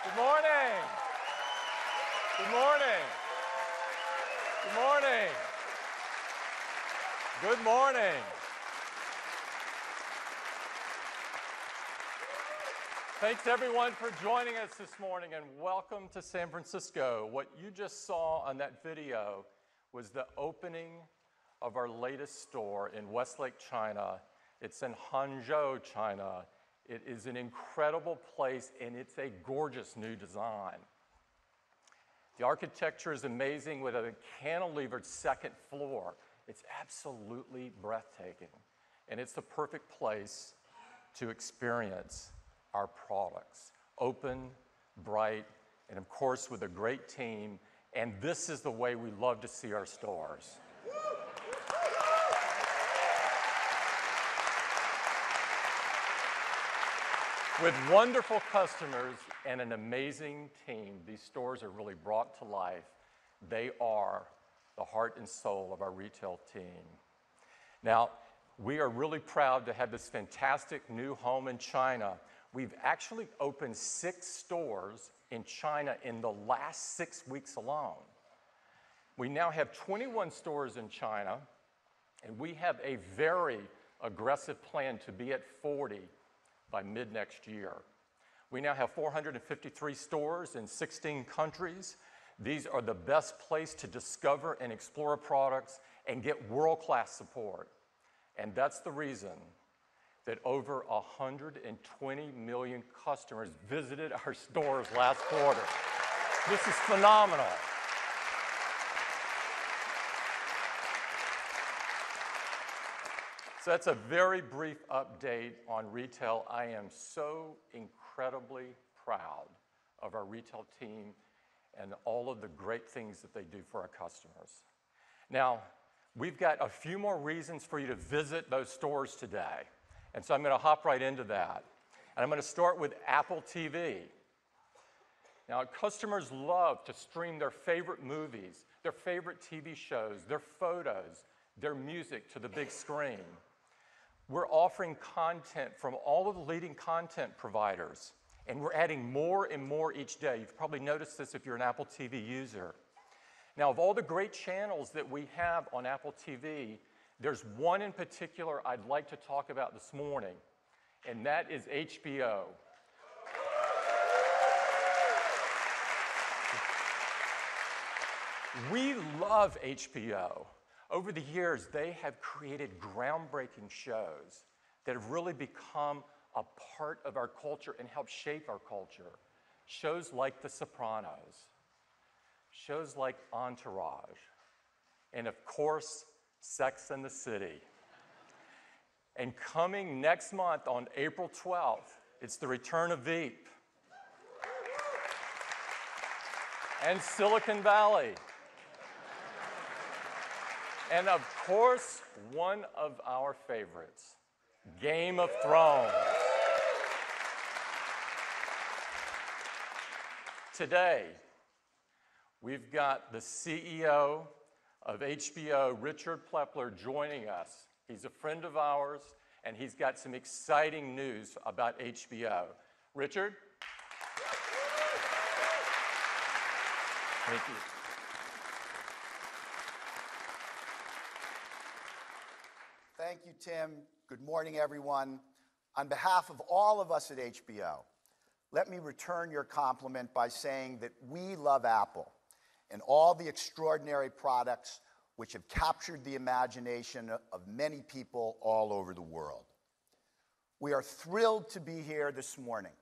Good morning. Good morning. Good morning. Good morning. Thanks everyone for joining us this morning and welcome to San Francisco. What you just saw on that video was the opening of our latest store in Westlake, China. It's in Hangzhou, China. It is an incredible place and it's a gorgeous new design. The architecture is amazing with a cantilevered second floor. It's absolutely breathtaking. And it's the perfect place to experience our products. Open, bright, and of course with a great team. And this is the way we love to see our stores. With wonderful customers and an amazing team, these stores are really brought to life. They are the heart and soul of our retail team. Now, we are really proud to have this fantastic new home in China. We've actually opened 6 stores in China in the last 6 weeks alone. We now have 21 stores in China, and we have a very aggressive plan to be at 40 by mid-next year. We now have 453 stores in 16 countries. These are the best place to discover and explore products and get world-class support. And that's the reason that over 120 million customers visited our stores last quarter. This is phenomenal. So that's a very brief update on retail. I am so incredibly proud of our retail team and all of the great things that they do for our customers. Now, we've got a few more reasons for you to visit those stores today. And so I'm going to hop right into that. And I'm going to start with Apple TV. Now, customers love to stream their favorite movies, their favorite TV shows, their photos, their music to the big screen. We're offering content from all of the leading content providers, and we're adding more and more each day. You've probably noticed this if you're an Apple TV user. Now, of all the great channels that we have on Apple TV, there's one in particular I'd like to talk about this morning, and that is HBO. We love HBO. Over the years, they have created groundbreaking shows that have really become a part of our culture and help shape our culture. Shows like The Sopranos, shows like Entourage, and of course, Sex and the City. And coming next month on April 12th, it's the return of Veep and Silicon Valley. And of course, one of our favorites, Game of Thrones. Today, we've got the CEO of HBO, Richard Plepler, joining us. He's a friend of ours, and he's got some exciting news about HBO. Richard? Thank you. Thank you, Tim. Good morning, everyone. On behalf of all of us at HBO, let me return your compliment by saying that we love Apple and all the extraordinary products which have captured the imagination of many people all over the world. We are thrilled to be here this morning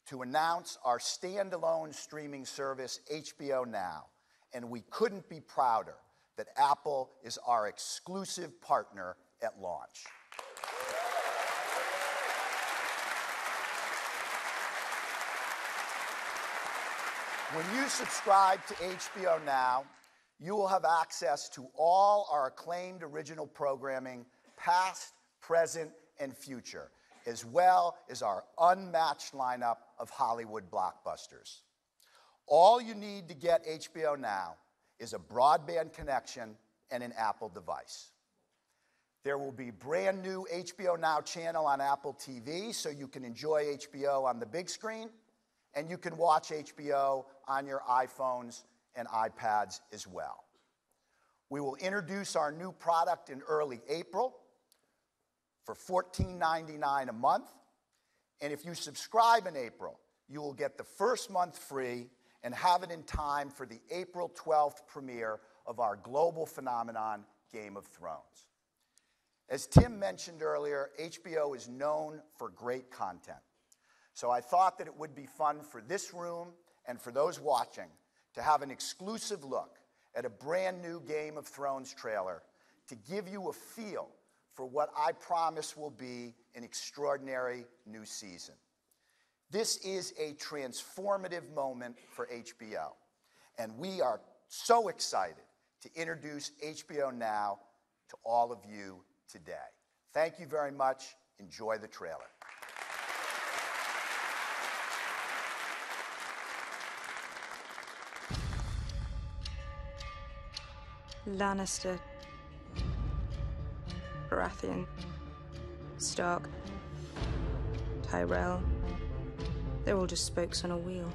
to announce our standalone streaming service, HBO Now, and we couldn't be prouder that Apple is our exclusive partner at launch. When you subscribe to HBO Now, you will have access to all our acclaimed original programming, past, present, and future, as well as our unmatched lineup of Hollywood blockbusters. All you need to get HBO Now is a broadband connection and an Apple device. There will be brand new HBO Now channel on Apple TV so you can enjoy HBO on the big screen, and you can watch HBO on your iPhones and iPads as well. We will introduce our new product in early April for $14.99 a month, and if you subscribe in April, you will get the first month free and have it in time for the April 12th premiere of our global phenomenon, Game of Thrones. As Tim mentioned earlier, HBO is known for great content. So I thought that it would be fun for this room and for those watching to have an exclusive look at a brand new Game of Thrones trailer to give you a feel for what I promise will be an extraordinary new season. This is a transformative moment for HBO, and we are so excited to introduce HBO Now to all of you today. Thank you very much. Enjoy the trailer. Lannister, Baratheon, Stark, Tyrell. They're all just spokes on a wheel.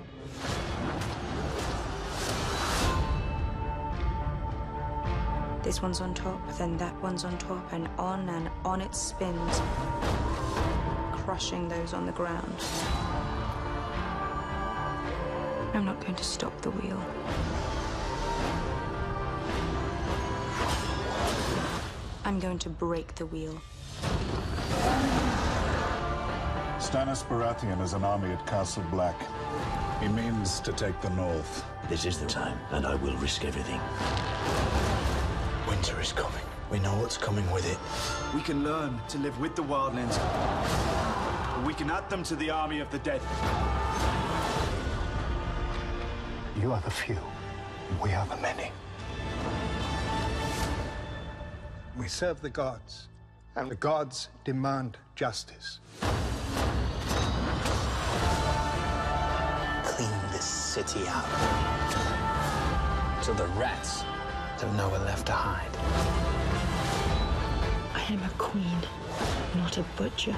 This one's on top, then that one's on top, and on it spins, crushing those on the ground. I'm not going to stop the wheel. I'm going to break the wheel. Stannis Baratheon has an army at Castle Black. He means to take the north. This is the time, and I will risk everything. Winter is coming. We know what's coming with it. We can learn to live with the wildlings. We can add them to the army of the dead. You are the few. We are the many. We serve the gods, and the gods demand justice. Clean this city out, so the rats have nowhere left to hide. I am a queen, not a butcher.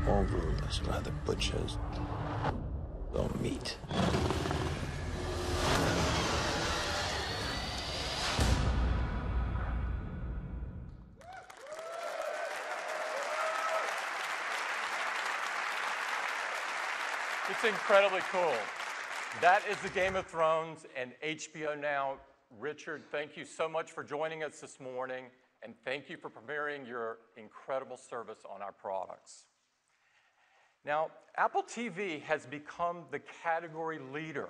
All rulers are either butchers or meat. It's incredibly cool. That is the Game of Thrones and HBO Now. Richard, thank you so much for joining us this morning, and thank you for premiering your incredible service on our products. Now, Apple TV has become the category leader.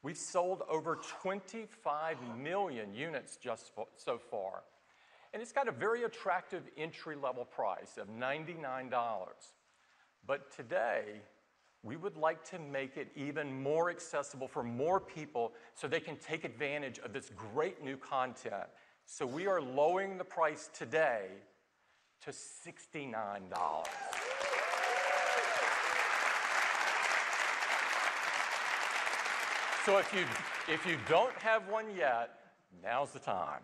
We've sold over 25 million units just so far, and it's got a very attractive entry-level price of $99. But today, we would like to make it even more accessible for more people so they can take advantage of this great new content. So we are lowering the price today to $69. So if you don't have one yet, now's the time.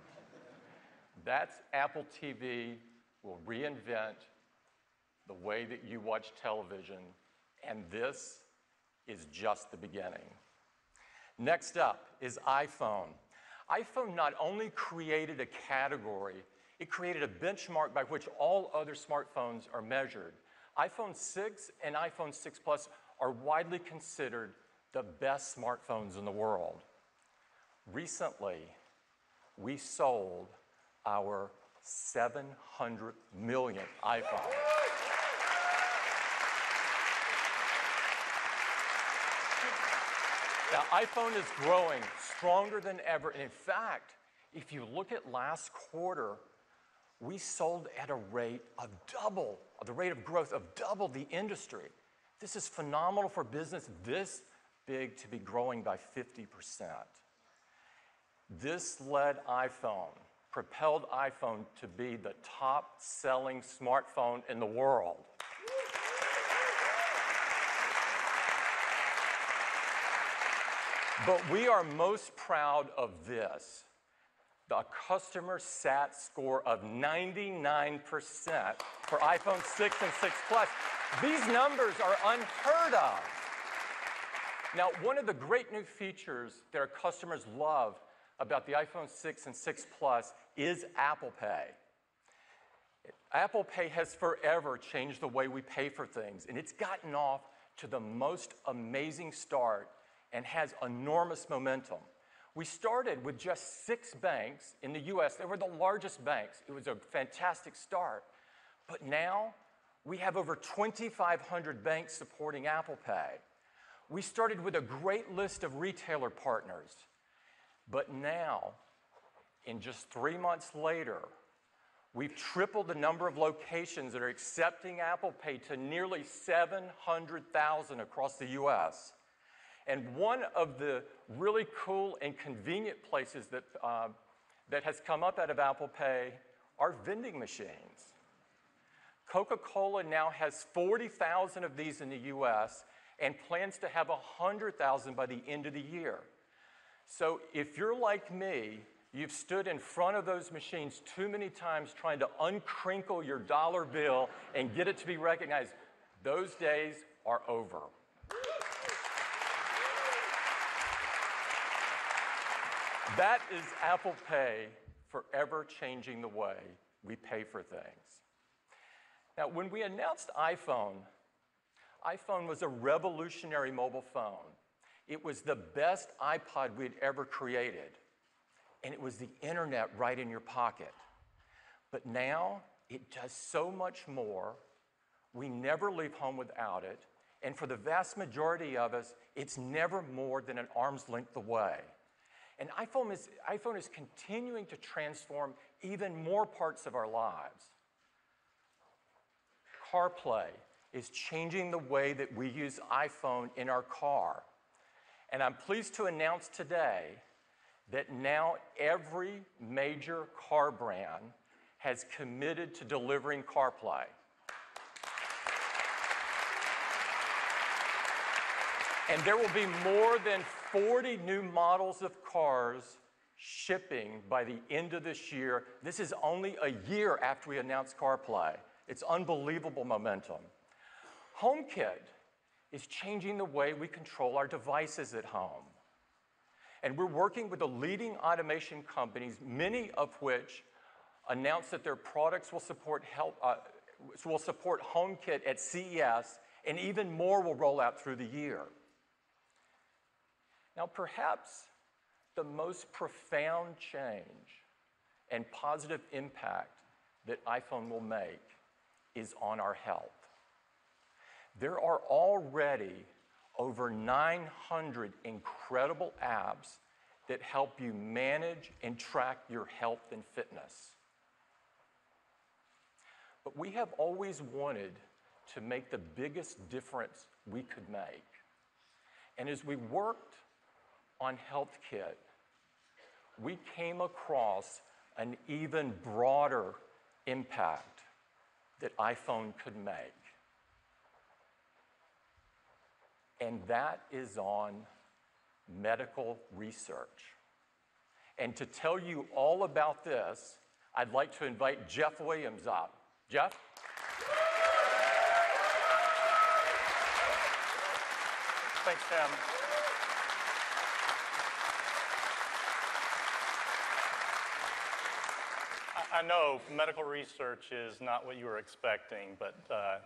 That's Apple TV will reinvent the way that you watch television, and this is just the beginning. Next up is iPhone. iPhone not only created a category, it created a benchmark by which all other smartphones are measured. iPhone 6 and iPhone 6 Plus are widely considered the best smartphones in the world. Recently, we sold our 700 millionth iPhone. Now, iPhone is growing stronger than ever, and in fact, if you look at last quarter, we sold at a rate of double, the rate of growth of double the industry. This is phenomenal for business this big to be growing by 50%. This led iPhone, propelled iPhone to be the top-selling smartphone in the world. But we are most proud of this. a customer sat score of 99% for iPhone 6 and 6 Plus. These numbers are unheard of. Now, one of the great new features that our customers love about the iPhone 6 and 6 Plus is Apple Pay. Apple Pay has forever changed the way we pay for things, and it's gotten off to the most amazing start and has enormous momentum. We started with just 6 banks in the US. They were the largest banks. It was a fantastic start. But now we have over 2,500 banks supporting Apple Pay. We started with a great list of retailer partners. But now, in just 3 months later, we've tripled the number of locations that are accepting Apple Pay to nearly 700,000 across the US. And one of the really cool and convenient places that has come up out of Apple Pay are vending machines. Coca-Cola now has 40,000 of these in the US and plans to have 100,000 by the end of the year. So if you're like me, you've stood in front of those machines too many times trying to uncrinkle your dollar bill and get it to be recognized. Those days are over. That is Apple Pay forever changing the way we pay for things. Now, when we announced iPhone was a revolutionary mobile phone. It was the best iPod we had ever created. And it was the internet right in your pocket. But now, it does so much more. We never leave home without it. And for the vast majority of us, it's never more than an arm's length away. And iPhone is continuing to transform even more parts of our lives. CarPlay is changing the way that we use iPhone in our car. And I'm pleased to announce today that now every major car brand has committed to delivering CarPlay. And there will be more than 40 new models of cars shipping by the end of this year. This is only a year after we announced CarPlay. It's unbelievable momentum. HomeKit is changing the way we control our devices at home. And we're working with the leading automation companies, many of which announced that their products will support HomeKit at CES, and even more will roll out through the year. Now, perhaps the most profound change and positive impact that iPhone will make is on our health. There are already over 900 incredible apps that help you manage and track your health and fitness. But we have always wanted to make the biggest difference we could make. And as we worked on HealthKit, we came across an even broader impact that iPhone could make. And that is on medical research. And to tell you all about this, I'd like to invite Jeff Williams up. Jeff? Thanks, Tim. I know medical research is not what you were expecting, but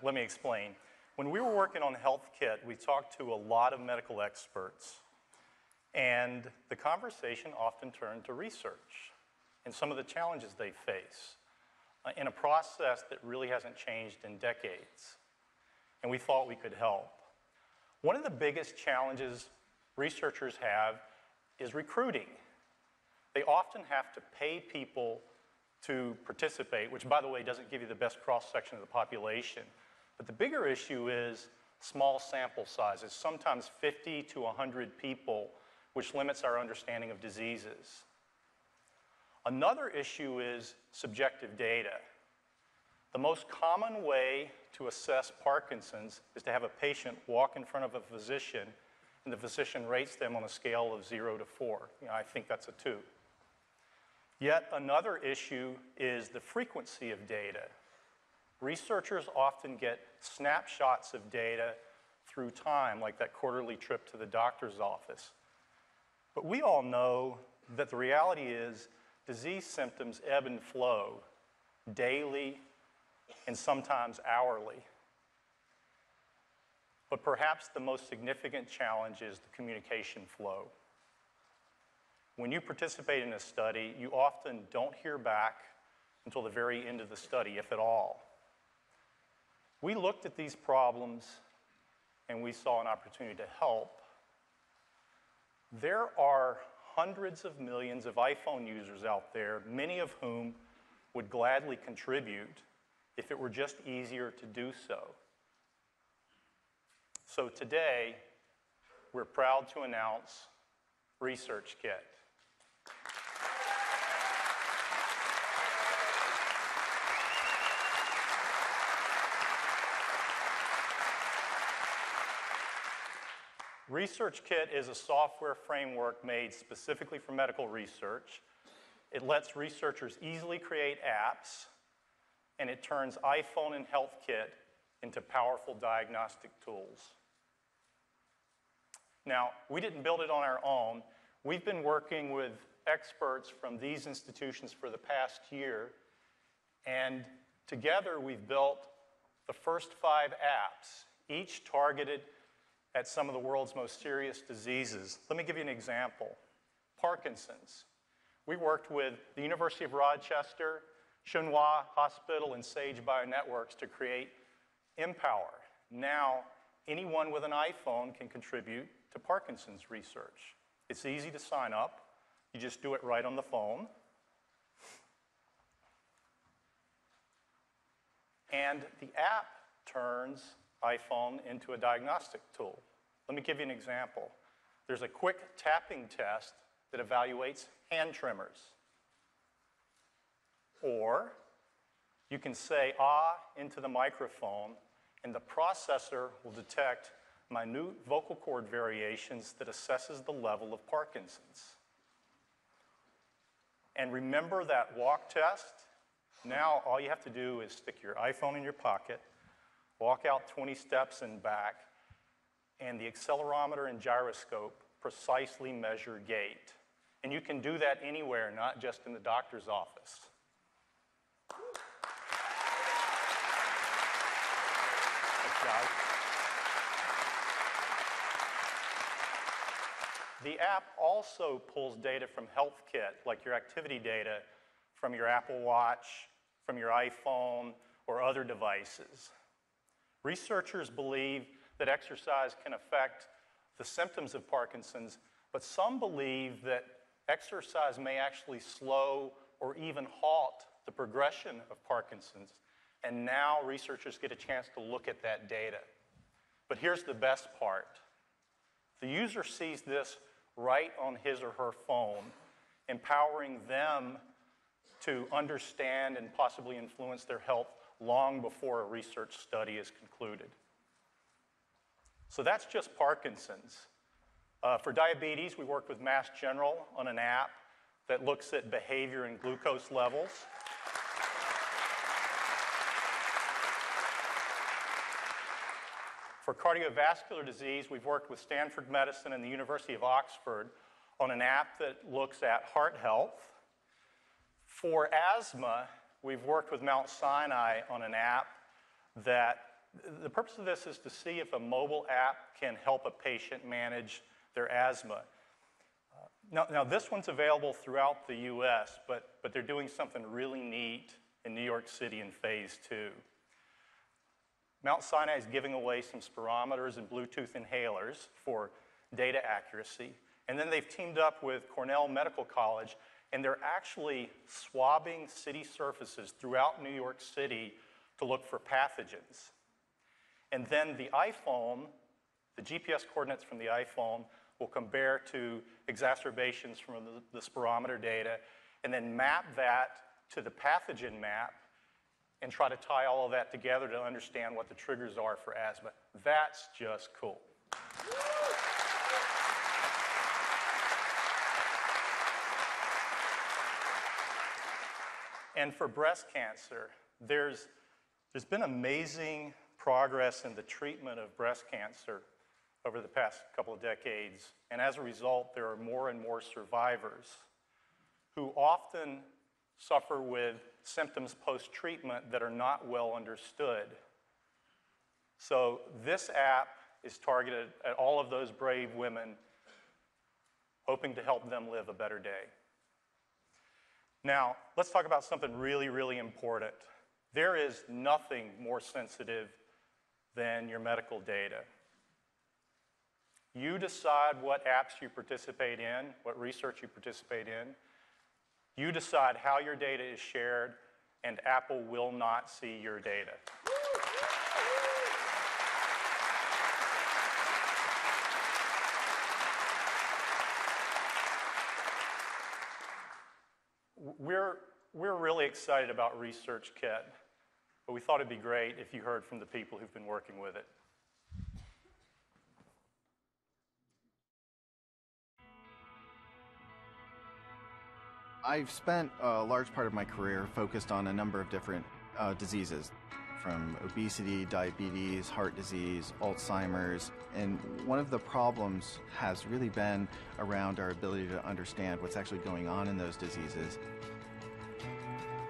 let me explain. When we were working on HealthKit, we talked to a lot of medical experts, and the conversation often turned to research and some of the challenges they face in a process that really hasn't changed in decades, and we thought we could help. One of the biggest challenges researchers have is recruiting. They often have to pay people to participate, which, by the way, doesn't give you the best cross-section of the population. But the bigger issue is small sample sizes, sometimes 50 to 100 people, which limits our understanding of diseases. Another issue is subjective data. The most common way to assess Parkinson's is to have a patient walk in front of a physician, and the physician rates them on a scale of 0 to 4. I think that's a 2. Yet another issue is the frequency of data. Researchers often get snapshots of data through time, like that quarterly trip to the doctor's office. But we all know that the reality is disease symptoms ebb and flow daily and sometimes hourly. But perhaps the most significant challenge is the communication flow. When you participate in a study, you often don't hear back until the very end of the study, if at all. We looked at these problems and we saw an opportunity to help. There are hundreds of millions of iPhone users out there, many of whom would gladly contribute if it were just easier to do so. So today, we're proud to announce Research Kit. Research Kit is a software framework made specifically for medical research. It lets researchers easily create apps, and it turns iPhone and Health Kit into powerful diagnostic tools. Now, we didn't build it on our own. We've been working with experts from these institutions for the past year, and together we've built the first 5 apps, each targeted at some of the world's most serious diseases. Let me give you an example. Parkinson's. We worked with the University of Rochester, Chunhua Hospital, and Sage Bionetworks to create Empower. Now, anyone with an iPhone can contribute to Parkinson's research. It's easy to sign up. You just do it right on the phone. And the app turns iPhone into a diagnostic tool. Let me give you an example. There's a quick tapping test that evaluates hand tremors. Or you can say "ah" into the microphone, and the processor will detect minute vocal cord variations that assesses the level of Parkinson's. And remember that walk test? Now all you have to do is stick your iPhone in your pocket, walk out 20 steps and back, and the accelerometer and gyroscope precisely measure gait. And you can do that anywhere, not just in the doctor's office. Thanks, guys. The app also pulls data from Health Kit, like your activity data, from your Apple Watch, from your iPhone, or other devices. Researchers believe that exercise can affect the symptoms of Parkinson's, but some believe that exercise may actually slow or even halt the progression of Parkinson's. And now researchers get a chance to look at that data. But here's the best part. The user sees this right on his or her phone, empowering them to understand and possibly influence their health long before a research study is concluded. So that's just Parkinson's. For diabetes, we worked with Mass General on an app that looks at behavior and glucose levels. For cardiovascular disease, we've worked with Stanford Medicine and the University of Oxford on an app that looks at heart health. For asthma, we've worked with Mount Sinai on an app that the purpose of this is to see if a mobile app can help a patient manage their asthma. Now this one's available throughout the US, but they're doing something really neat in New York City in phase 2. Mount Sinai is giving away some spirometers and Bluetooth inhalers for data accuracy. And then they've teamed up with Cornell Medical College, and they're actually swabbing city surfaces throughout New York City to look for pathogens. And then the iPhone, the GPS coordinates from the iPhone, will compare to exacerbations from the spirometer data, and then map that to the pathogen map and try to tie all of that together to understand what the triggers are for asthma. That's just cool. And for breast cancer, there's been amazing progress in the treatment of breast cancer over the past couple of decades. And as a result, there are more and more survivors who often suffer with symptoms post-treatment that are not well understood. So this app is targeted at all of those brave women, hoping to help them live a better day. Now, let's talk about something really, really important. There is nothing more sensitive than your medical data. You decide what apps you participate in, what research you participate in. You decide how your data is shared, and Apple will not see your data. We're really excited about ResearchKit, but we thought it'd be great if you heard from the people who've been working with it. I've spent a large part of my career focused on a number of different diseases, from obesity, diabetes, heart disease, Alzheimer's, and one of the problems has really been around our ability to understand what's actually going on in those diseases.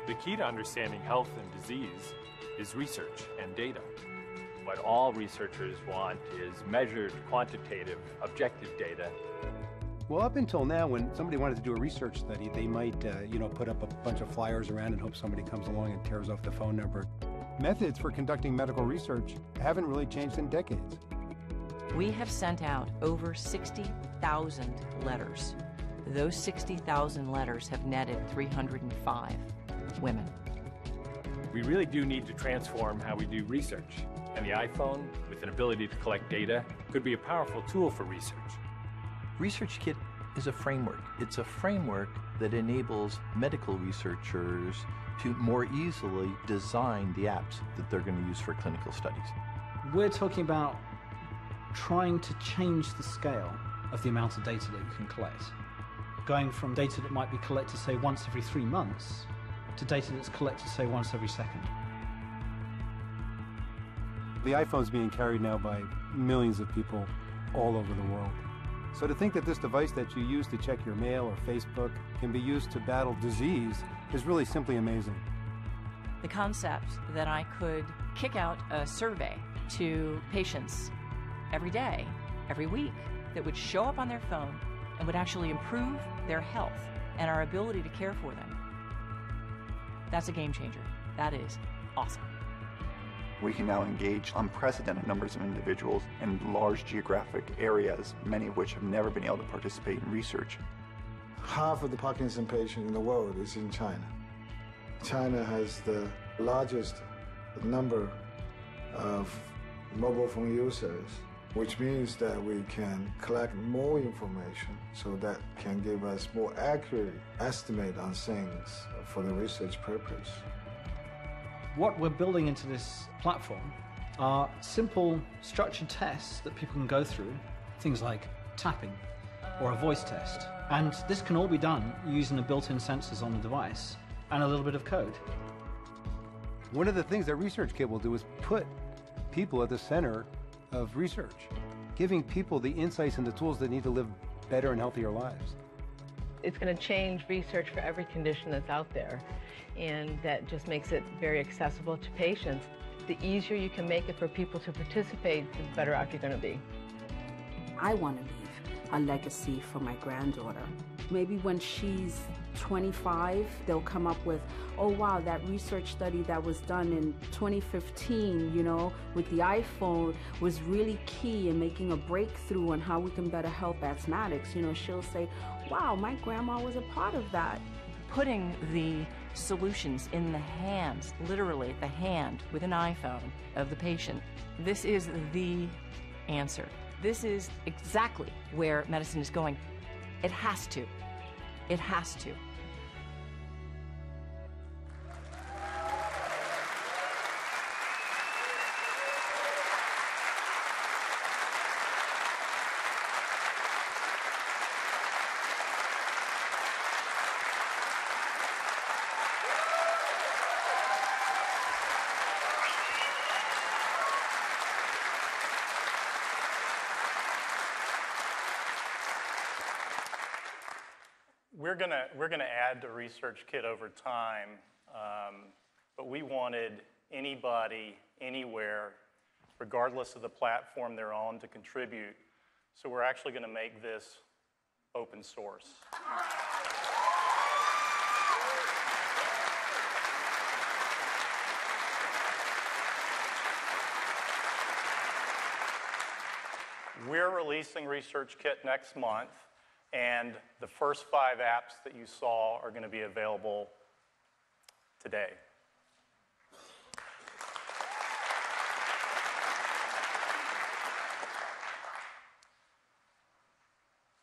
The key to understanding health and disease is research and data. What all researchers want is measured, quantitative, objective data. Well, up until now, when somebody wanted to do a research study, they might, put up a bunch of flyers around and hope somebody comes along and tears off the phone number. Methods for conducting medical research haven't really changed in decades. We have sent out over 60,000 letters. Those 60,000 letters have netted 305 women. We really do need to transform how we do research, and the iPhone, with an ability to collect data, could be a powerful tool for research. ResearchKit is a framework. It's a framework that enables medical researchers to more easily design the apps that they're going to use for clinical studies. We're talking about trying to change the scale of the amount of data that you can collect. Going from data that might be collected, say, once every 3 months, to data that's collected, say, once every second. The iPhone's being carried now by millions of people all over the world. So to think that this device that you use to check your mail or Facebook can be used to battle disease is really simply amazing. The concept that I could kick out a survey to patients every day, every week, that would show up on their phone and would actually improve their health and our ability to care for them. That's a game changer. That is awesome. We can now engage unprecedented numbers of individuals in large geographic areas, many of which have never been able to participate in research. Half of the Parkinson patients in the world is in China. China has the largest number of mobile phone users, which means that we can collect more information so that can give us more accurate estimate on things for the research purpose. What we're building into this platform are simple structured tests that people can go through, things like tapping or a voice test. And this can all be done using the built-in sensors on the device and a little bit of code. One of the things that ResearchKit will do is put people at the center of research, giving people the insights and the tools they need to live better and healthier lives. It's going to change research for every condition that's out there, and that just makes it very accessible to patients. The easier you can make it for people to participate, the better off you're going to be. I want to leave a legacy for my granddaughter. Maybe when she's 25, they'll come up with, oh wow, that research study that was done in 2015, with the iPhone was really key in making a breakthrough on how we can better help asthmatics. She'll say, wow, my grandma was a part of that. Putting the solutions in the hands, literally the hand with an iPhone of the patient, this is the answer. This is exactly where medicine is going. It has to. It has to. we're gonna add to Research Kit over time, but we wanted anybody, anywhere, regardless of the platform they're on, to contribute. So we're actually going to make this open source. We're releasing Research Kit next month, and the first 5 apps that you saw are going to be available today.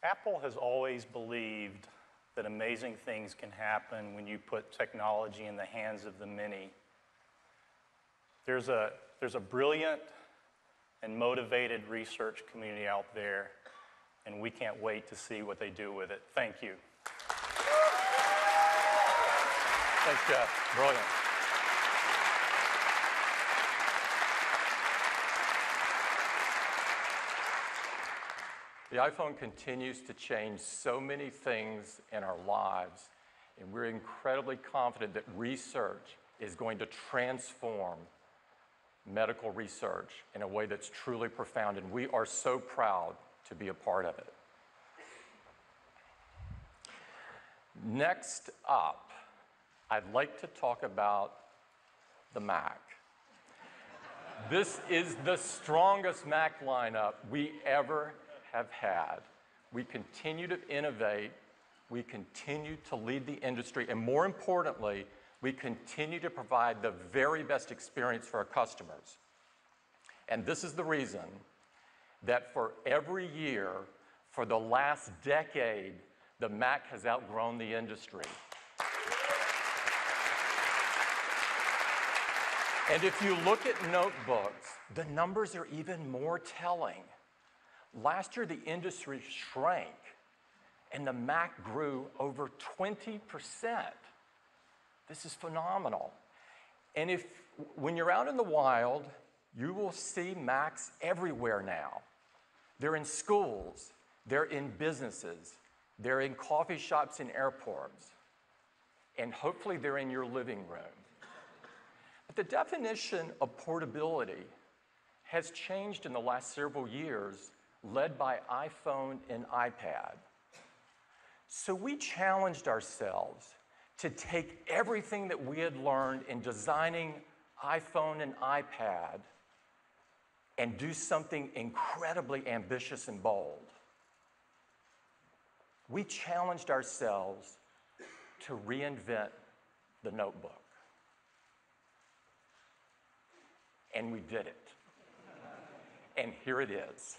Apple has always believed that amazing things can happen when you put technology in the hands of the many. There's a brilliant and motivated research community out there, and we can't wait to see what they do with it. Thank you. Thanks, Jeff. Brilliant. The iPhone continues to change so many things in our lives, and we're incredibly confident that research is going to transform medical research in a way that's truly profound, and we are so proud to be a part of it. Next up, I'd like to talk about the Mac. This is the strongest Mac lineup we ever have had. We continue to innovate, we continue to lead the industry, and more importantly, we continue to provide the very best experience for our customers. And this is the reason that for every year, for the last decade, the Mac has outgrown the industry. And if you look at notebooks, the numbers are even more telling. Last year, the industry shrank, and the Mac grew over 20%. This is phenomenal. And when you're out in the wild, you will see Macs everywhere now. They're in schools, they're in businesses, they're in coffee shops and airports, and hopefully they're in your living room. But the definition of portability has changed in the last several years, led by iPhone and iPad. So we challenged ourselves to take everything that we had learned in designing iPhone and iPad and do something incredibly ambitious and bold. We challenged ourselves to reinvent the notebook. And we did it. And here it is.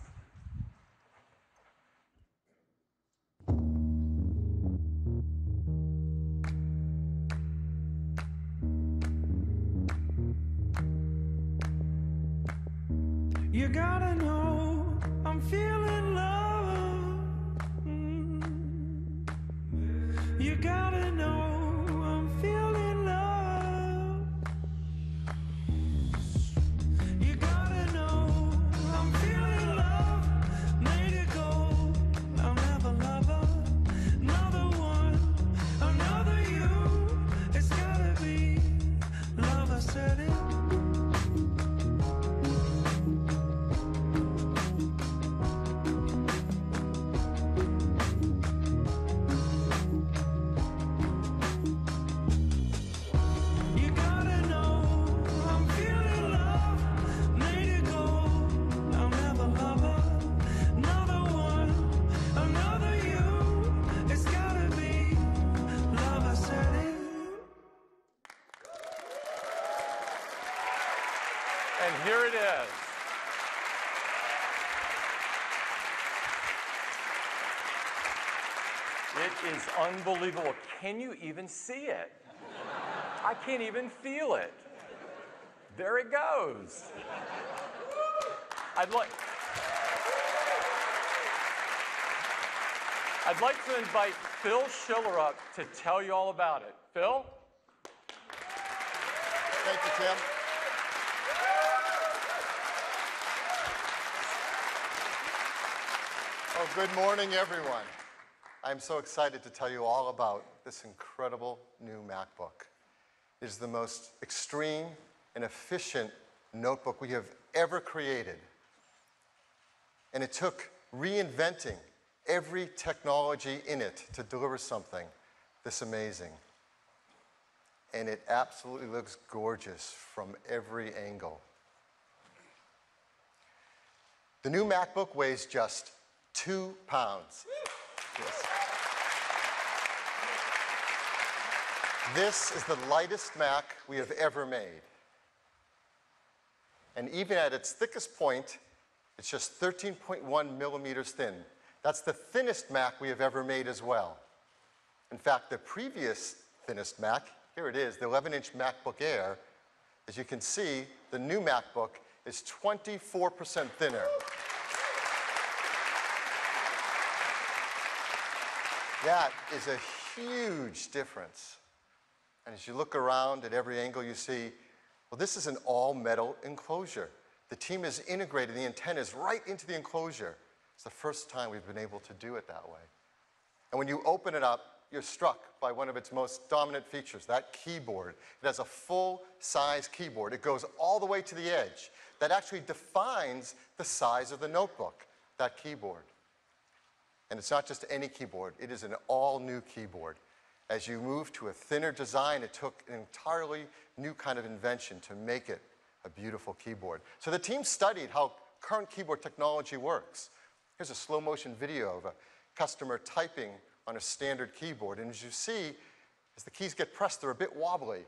You gotta know I'm feeling love. You gotta know I'm feeling love. You gotta know I'm feeling love. Made it go, I'll never love her. Another one, another you. It's gotta be love, I said it. And here it is. It is unbelievable. Can you even see it? I can't even feel it. There it goes. I'd like to invite Phil Schiller up to tell you all about it. Phil? Thank you, Tim. Oh, good morning, everyone. I'm so excited to tell you all about this incredible new MacBook. It is the most extreme and efficient notebook we have ever created. And it took reinventing every technology in it to deliver something this amazing. And it absolutely looks gorgeous from every angle. The new MacBook weighs just 2 pounds. Yes. This is the lightest Mac we have ever made. And even at its thickest point, it's just 13.1 millimeters thin. That's the thinnest Mac we have ever made as well. In fact, the previous thinnest Mac, here it is, the 11-inch MacBook Air, as you can see, the new MacBook is 24% thinner. That is a huge difference. And as you look around at every angle you see, well, this is an all-metal enclosure. The team has integrated the antennas right into the enclosure. It's the first time we've been able to do it that way. And when you open it up, you're struck by one of its most dominant features, that keyboard. It has a full-size keyboard. It goes all the way to the edge. That actually defines the size of the notebook, that keyboard. And it's not just any keyboard. It is an all-new keyboard. As you move to a thinner design, it took an entirely new kind of invention to make it a beautiful keyboard. So the team studied how current keyboard technology works. Here's a slow-motion video of a customer typing on a standard keyboard. And as you see, as the keys get pressed, they're a bit wobbly.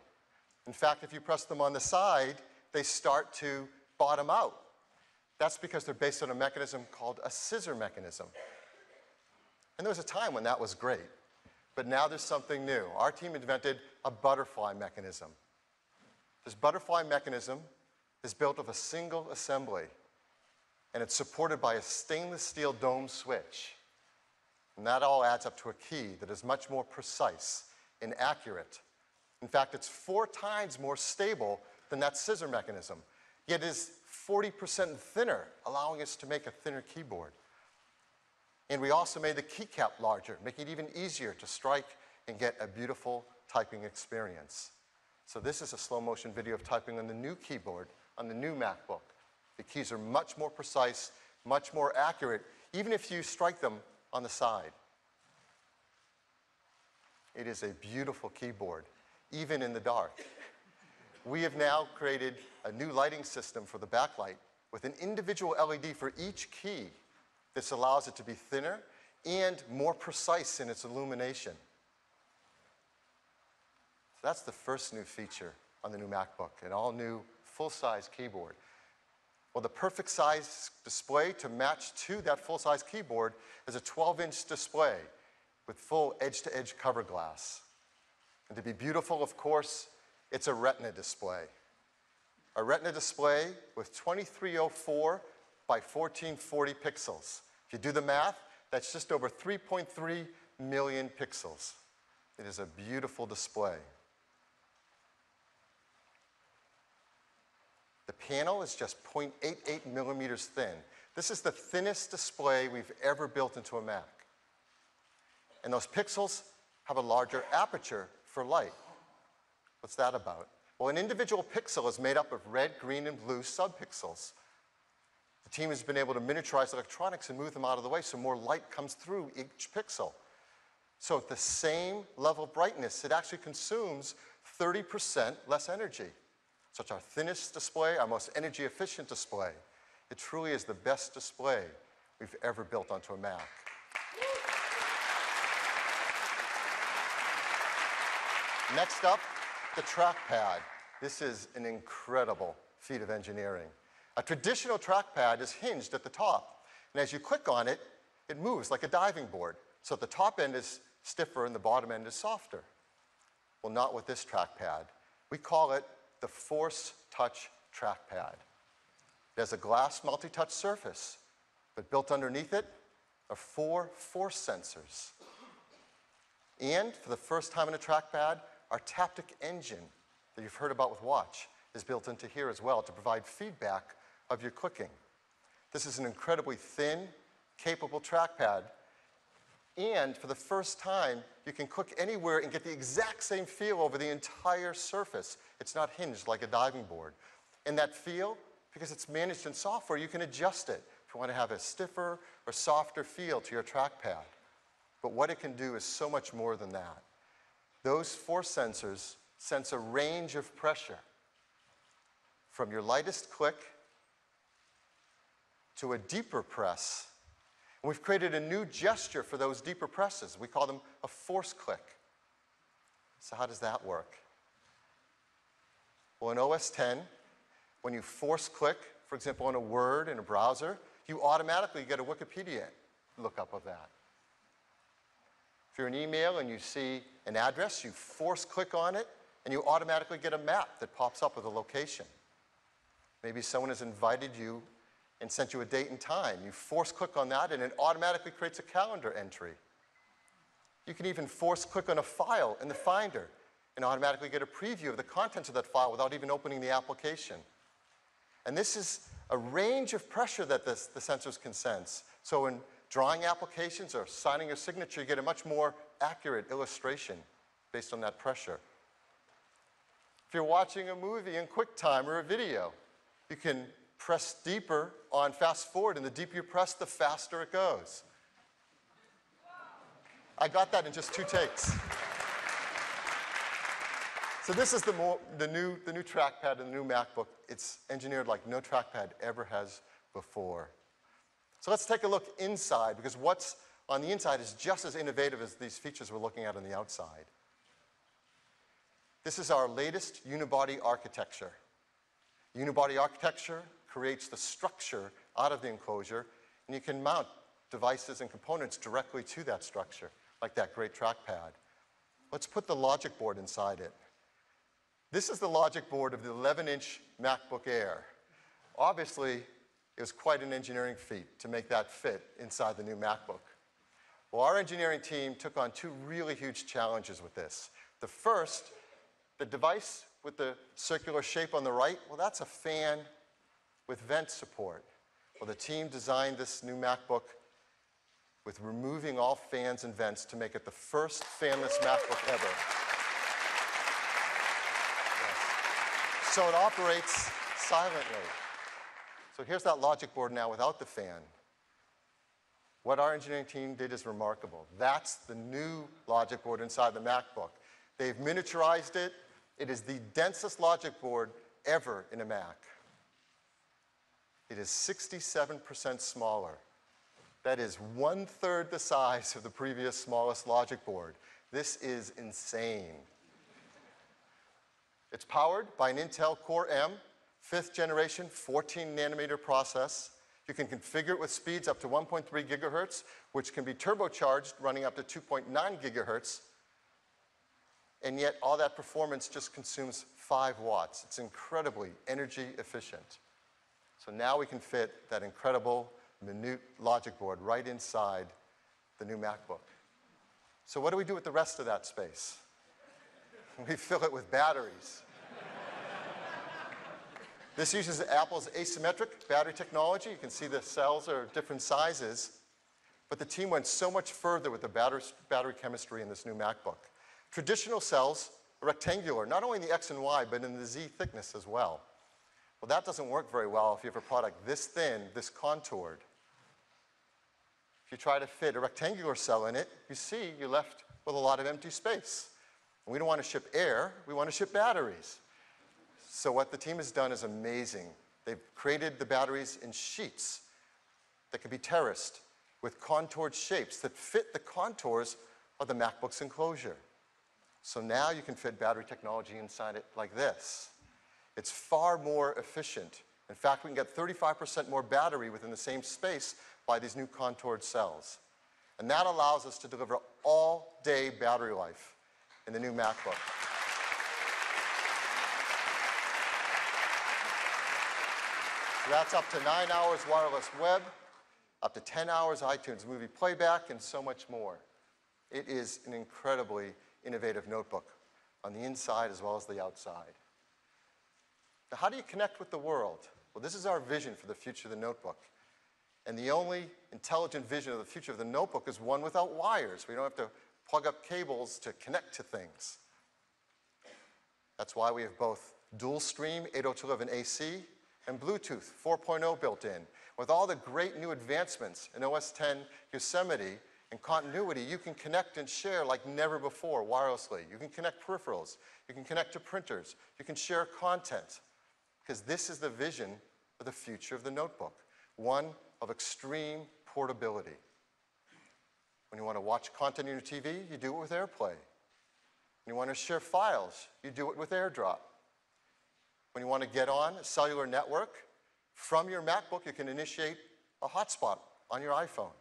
In fact, if you press them on the side, they start to bottom out. That's because they're based on a mechanism called a scissor mechanism. And there was a time when that was great. But now there's something new. Our team invented a butterfly mechanism. This butterfly mechanism is built of a single assembly. And it's supported by a stainless steel dome switch. And that all adds up to a key that is much more precise and accurate. In fact, it's 4 times more stable than that scissor mechanism. Yet it is 40% thinner, allowing us to make a thinner keyboard. And we also made the keycap larger, making it even easier to strike and get a beautiful typing experience. So this is a slow-motion video of typing on the new keyboard, on the new MacBook. The keys are much more precise, much more accurate, even if you strike them on the side. It is a beautiful keyboard, even in the dark. We have now created a new lighting system for the backlight with an individual LED for each key. This allows it to be thinner and more precise in its illumination. So that's the first new feature on the new MacBook, an all-new full-size keyboard. Well, the perfect size display to match to that full-size keyboard is a 12-inch display with full edge-to-edge cover glass. And to be beautiful, of course, it's a Retina display. A Retina display with 2304 by 1440 pixels. If you do the math, that's just over 3.3 million pixels. It is a beautiful display. The panel is just 0.88 millimeters thin. This is the thinnest display we've ever built into a Mac. And those pixels have a larger aperture for light. What's that about? Well, an individual pixel is made up of red, green, and blue subpixels. The team has been able to miniaturize electronics and move them out of the way so more light comes through each pixel. So at the same level of brightness, it actually consumes 30% less energy. So it's our thinnest display, our most energy efficient display. It truly is the best display we've ever built onto a Mac. Next up, the trackpad. This is an incredible feat of engineering. A traditional trackpad is hinged at the top. And as you click on it, it moves like a diving board. So the top end is stiffer and the bottom end is softer. Well, not with this trackpad. We call it the Force Touch trackpad. It has a glass multi-touch surface, but built underneath it are 4 force sensors. And for the first time in a trackpad, our Taptic engine that you've heard about with Watch is built into here as well to provide feedback of your clicking. This is an incredibly thin, capable trackpad. And for the first time, you can click anywhere and get the exact same feel over the entire surface. It's not hinged like a diving board. And that feel, because it's managed in software, you can adjust it if you want to have a stiffer or softer feel to your trackpad. But what it can do is so much more than that. Those force sensors sense a range of pressure from your lightest click to a deeper press. And we've created a new gesture for those deeper presses. We call them a force click. So how does that work? Well, in OS X, when you force click, for example, on a Word in a browser, you automatically get a Wikipedia lookup of that. If you're in email and you see an address, you force click on it, and you automatically get a map that pops up with a location. Maybe someone has invited you and sent you a date and time. You force click on that, and it automatically creates a calendar entry. You can even force click on a file in the Finder and automatically get a preview of the contents of that file without even opening the application. And this is a range of pressure that the sensors can sense. So in drawing applications or signing your signature, you get a much more accurate illustration based on that pressure. If you're watching a movie in QuickTime or a video, you can press deeper on fast forward, and the deeper you press, the faster it goes. I got that in just 2 takes. So this is the new trackpad in the new MacBook. It's engineered like no trackpad ever has before. So let's take a look inside, because what's on the inside is just as innovative as these features we're looking at on the outside. This is our latest unibody architecture. Unibody architecture creates the structure out of the enclosure, and you can mount devices and components directly to that structure, like that great trackpad. Let's put the logic board inside it. This is the logic board of the 11-inch MacBook Air. Obviously, it was quite an engineering feat to make that fit inside the new MacBook. Well, our engineering team took on 2 really huge challenges with this. The first, the device with the circular shape on the right, well, that's a fan with vent support. Well, the team designed this new MacBook with removing all fans and vents to make it the first fanless MacBook ever. Yes. So it operates silently. So here's that logic board now without the fan. What our engineering team did is remarkable. That's the new logic board inside the MacBook. They've miniaturized it. It is the densest logic board ever in a Mac. It is 67% smaller. That is 1/3 the size of the previous smallest logic board. This is insane. It's powered by an Intel Core M, 5th generation, 14-nanometer process. You can configure it with speeds up to 1.3 gigahertz, which can be turbocharged, running up to 2.9 gigahertz. And yet, all that performance just consumes 5 watts. It's incredibly energy efficient. So now we can fit that incredible, minute logic board right inside the new MacBook. So what do we do with the rest of that space? We fill it with batteries. This uses Apple's asymmetric battery technology. You can see the cells are different sizes. But the team went so much further with the battery chemistry in this new MacBook. Traditional cells are rectangular, not only in the X and Y, but in the Z thickness as well. Well, that doesn't work very well if you have a product this thin, this contoured. If you try to fit a rectangular cell in it, you see you're left with a lot of empty space. And we don't want to ship air, we want to ship batteries. So what the team has done is amazing. They've created the batteries in sheets that can be terraced with contoured shapes that fit the contours of the MacBook's enclosure. So now you can fit battery technology inside it like this. It's far more efficient. In fact, we can get 35% more battery within the same space by these new contoured cells. And that allows us to deliver all-day battery life in the new MacBook. So that's up to 9 hours wireless web, up to 10 hours iTunes movie playback, and so much more. It is an incredibly innovative notebook on the inside as well as the outside. Now, how do you connect with the world? Well, this is our vision for the future of the notebook. And the only intelligent vision of the future of the notebook is one without wires. We don't have to plug up cables to connect to things. That's why we have both dual stream 802.11 AC and Bluetooth 4.0 built in. With all the great new advancements in OS X Yosemite and continuity, you can connect and share like never before wirelessly. You can connect peripherals. You can connect to printers. You can share content. Because this is the vision of the future of the notebook, one of extreme portability. When you want to watch content on your TV, you do it with AirPlay. When you want to share files, you do it with AirDrop. When you want to get on a cellular network, from your MacBook, you can initiate a hotspot on your iPhone.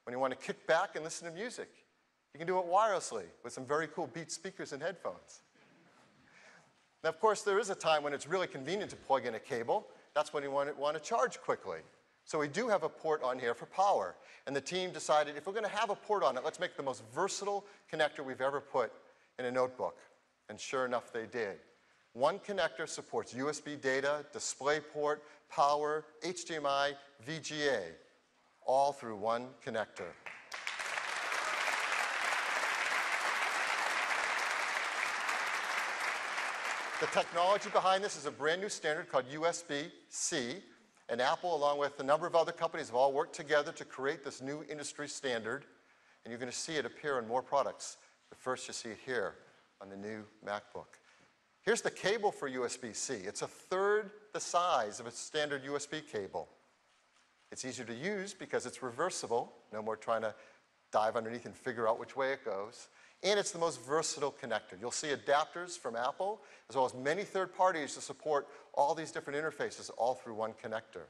When you want to kick back and listen to music, you can do it wirelessly with some very cool Beats speakers and headphones. Now, of course, there is a time when it's really convenient to plug in a cable. That's when you want to charge quickly. So we do have a port on here for power. And the team decided if we're going to have a port on it, let's make the most versatile connector we've ever put in a notebook. And sure enough, they did. One connector supports USB data, DisplayPort, power, HDMI, VGA, all through one connector. The technology behind this is a brand new standard called USB-C, and Apple, along with a number of other companies, have all worked together to create this new industry standard, and you're going to see it appear in more products. But first, you see it here on the new MacBook. Here's the cable for USB-C. It's a third the size of a standard USB cable. It's easier to use because it's reversible. No more trying to dive underneath and figure out which way it goes. And it's the most versatile connector. You'll see adapters from Apple, as well as many third parties to support all these different interfaces all through one connector.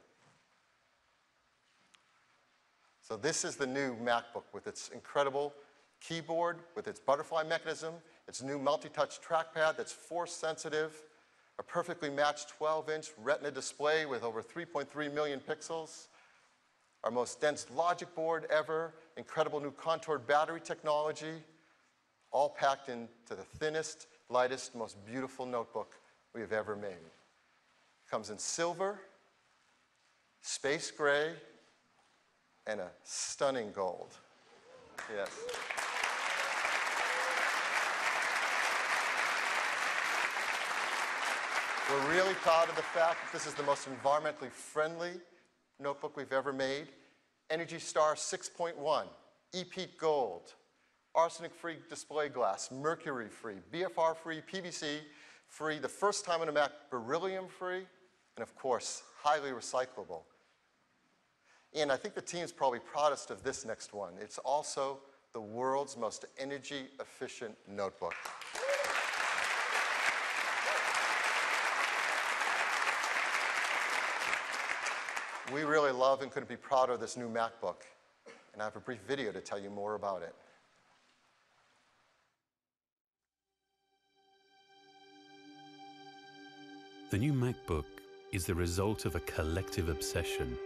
So this is the new MacBook with its incredible keyboard, with its butterfly mechanism, its new multi-touch trackpad that's force sensitive, a perfectly matched 12-inch Retina display with over 3.3 million pixels, our most dense logic board ever, incredible new contoured battery technology, all packed into the thinnest, lightest, most beautiful notebook we have ever made. It comes in silver, space gray, and a stunning gold. Yes. We're really proud of the fact that this is the most environmentally friendly notebook we've ever made. Energy Star 6.1, EPEAT Gold, arsenic-free display glass, mercury-free, BFR-free, PVC-free, the first time on a Mac, beryllium-free, and of course, highly recyclable. And I think the team's probably proudest of this next one. It's also the world's most energy-efficient notebook. We really love and couldn't be prouder of this new MacBook. And I have a brief video to tell you more about it. The new MacBook is the result of a collective obsession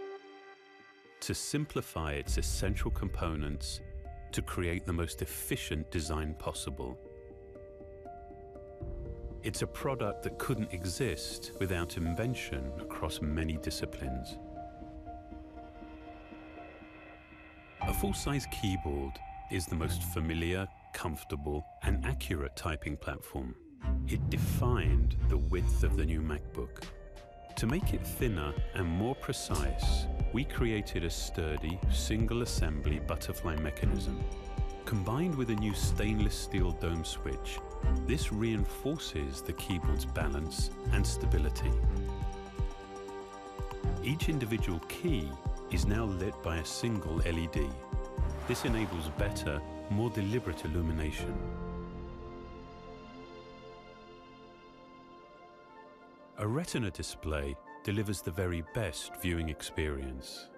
to simplify its essential components to create the most efficient design possible. It's a product that couldn't exist without invention across many disciplines. A full-size keyboard is the most familiar, comfortable, and accurate typing platform. It defined the width of the new MacBook. To make it thinner and more precise, we created a sturdy, single-assembly butterfly mechanism. Combined with a new stainless steel dome switch, this reinforces the keyboard's balance and stability. Each individual key is now lit by a single LED. This enables better, more deliberate illumination. A Retina display delivers the very best viewing experience.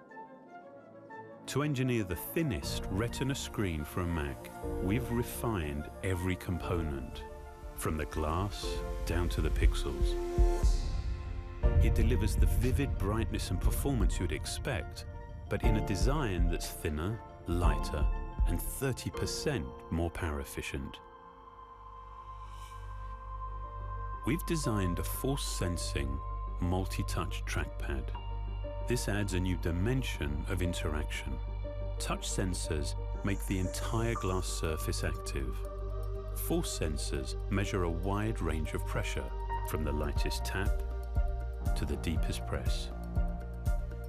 To engineer the thinnest Retina screen for a Mac, we've refined every component, from the glass down to the pixels. It delivers the vivid brightness and performance you'd expect, but in a design that's thinner, lighter, and 30% more power efficient. We've designed a force-sensing, multi-touch trackpad. This adds a new dimension of interaction. Touch sensors make the entire glass surface active. Force sensors measure a wide range of pressure, from the lightest tap to the deepest press.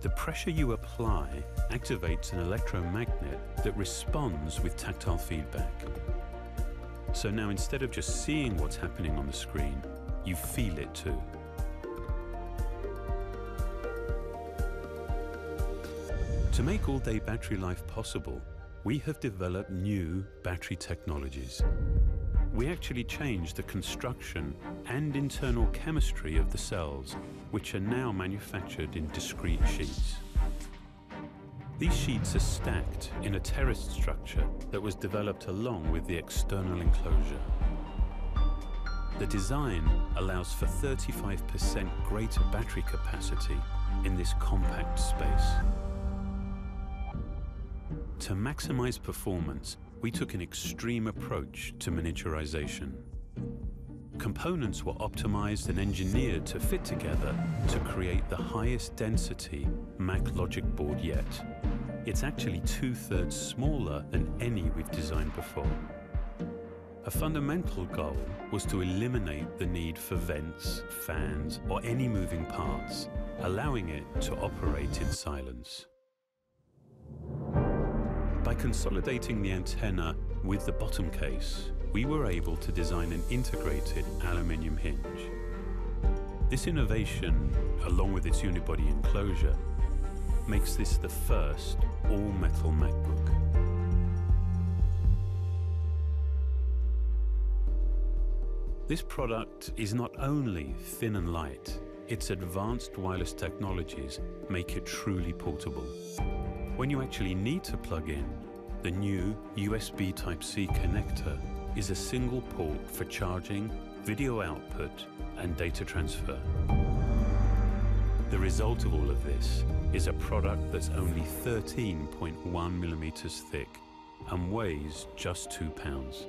The pressure you apply activates an electromagnet that responds with tactile feedback. So now instead of just seeing what's happening on the screen, you feel it too. To make all-day battery life possible, we have developed new battery technologies. We actually changed the construction and internal chemistry of the cells, which are now manufactured in discrete sheets. These sheets are stacked in a terraced structure that was developed along with the external enclosure. The design allows for 35% greater battery capacity in this compact space. To maximize performance, we took an extreme approach to miniaturization. Components were optimized and engineered to fit together to create the highest density Mac logic board yet. It's actually 2/3 smaller than any we've designed before. A fundamental goal was to eliminate the need for vents, fans, or any moving parts, allowing it to operate in silence. By consolidating the antenna with the bottom case, we were able to design an integrated aluminium hinge. This innovation, along with its unibody enclosure, makes this the first all-metal MacBook. This product is not only thin and light, its advanced wireless technologies make it truly portable. When you actually need to plug in, the new USB Type-C connector is a single port for charging, video output, and data transfer. The result of all of this is a product that's only 13.1 millimeters thick and weighs just 2 pounds.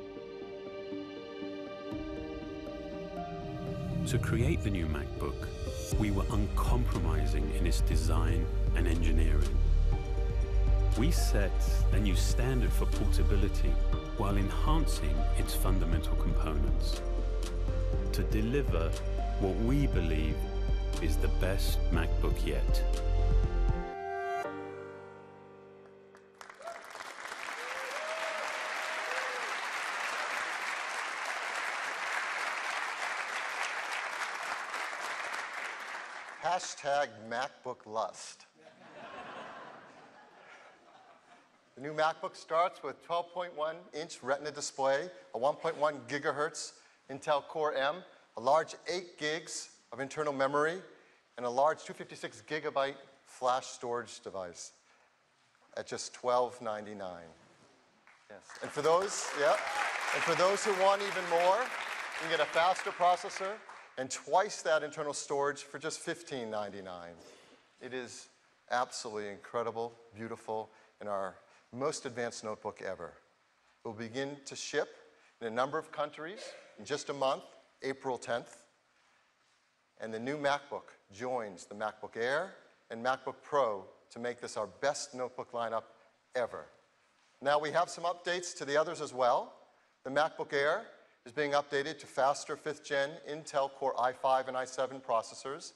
To create the new MacBook, we were uncompromising in its design and engineering. We set a new standard for portability while enhancing its fundamental components to deliver what we believe is the best MacBook yet. Hashtag MacBook Lust. The new MacBook starts with 12.1-inch Retina display, a 1.1 gigahertz Intel Core M, a large 8 gigs of internal memory, and a large 256 gigabyte flash storage device at just $12.99. Yes. And for those, who want even more, you can get a faster processor and twice that internal storage for just $15.99. It is absolutely incredible, beautiful, and our most advanced notebook ever. It will begin to ship in a number of countries in just a month, April 10th. And the new MacBook joins the MacBook Air and MacBook Pro to make this our best notebook lineup ever. Now we have some updates to the others as well. The MacBook Air is being updated to faster 5th gen Intel Core i5 and i7 processors.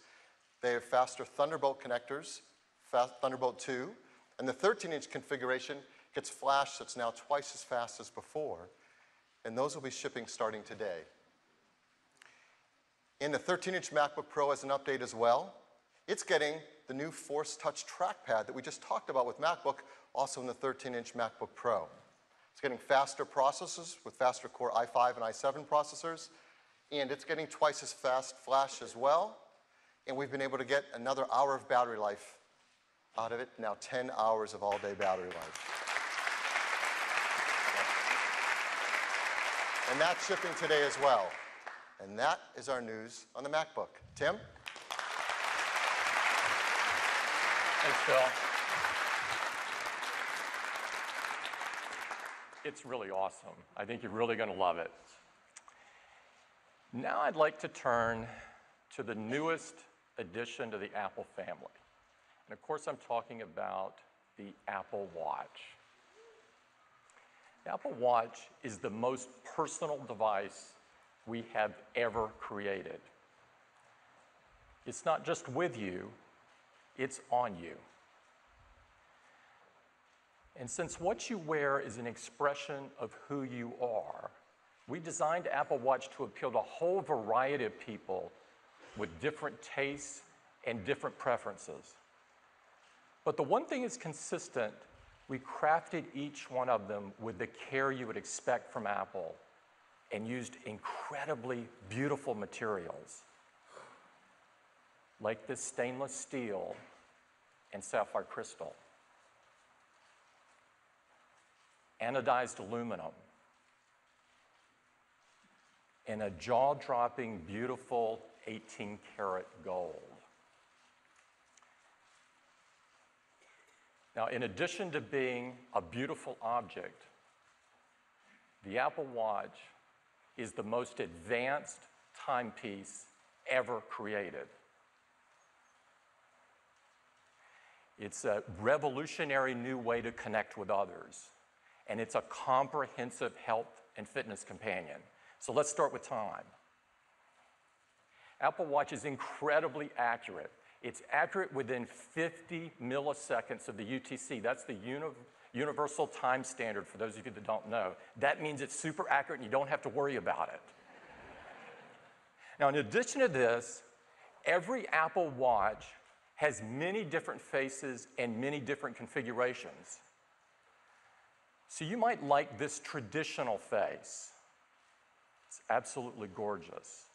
They have faster Thunderbolt connectors, Thunderbolt 2, and the 13-inch configuration gets flash that's now twice as fast as before, and those will be shipping starting today. In the 13-inch MacBook Pro as an update as well, it's getting the new Force Touch trackpad that we just talked about with MacBook, also in the 13-inch MacBook Pro. It's getting faster processors with faster Core i5 and i7 processors, and it's getting twice as fast flash as well, and we've been able to get another hour of battery life out of it, now 10 hours of all-day battery life. And that's shipping today as well. And that is our news on the MacBook. Tim? Thanks, Phil. It's really awesome. I think you're really going to love it. Now I'd like to turn to the newest addition to the Apple family. And of course, I'm talking about the Apple Watch. The Apple Watch is the most personal device we have ever created. It's not just with you, it's on you. And since what you wear is an expression of who you are, we designed Apple Watch to appeal to a whole variety of people with different tastes and different preferences. But the one thing is consistent, we crafted each one of them with the care you would expect from Apple and used incredibly beautiful materials, like this stainless steel and sapphire crystal, anodized aluminum, and a jaw-dropping, beautiful 18-karat gold. Now, in addition to being a beautiful object, the Apple Watch is the most advanced timepiece ever created. It's a revolutionary new way to connect with others, and it's a comprehensive health and fitness companion. So let's start with time. Apple Watch is incredibly accurate. It's accurate within 50 milliseconds of the UTC. That's the Universal Time Standard for those of you that don't know. That means it's super accurate and you don't have to worry about it. Now, in addition to this, every Apple Watch has many different faces and many different configurations. So you might like this traditional face. It's absolutely gorgeous.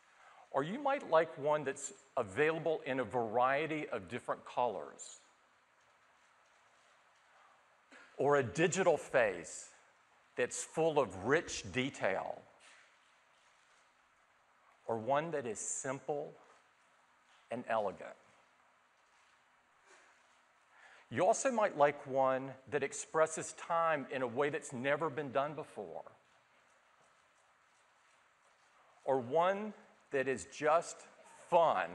Or you might like one that's available in a variety of different colors. Or a digital face that's full of rich detail. Or one that is simple and elegant. You also might like one that expresses time in a way that's never been done before. Or one that is just fun.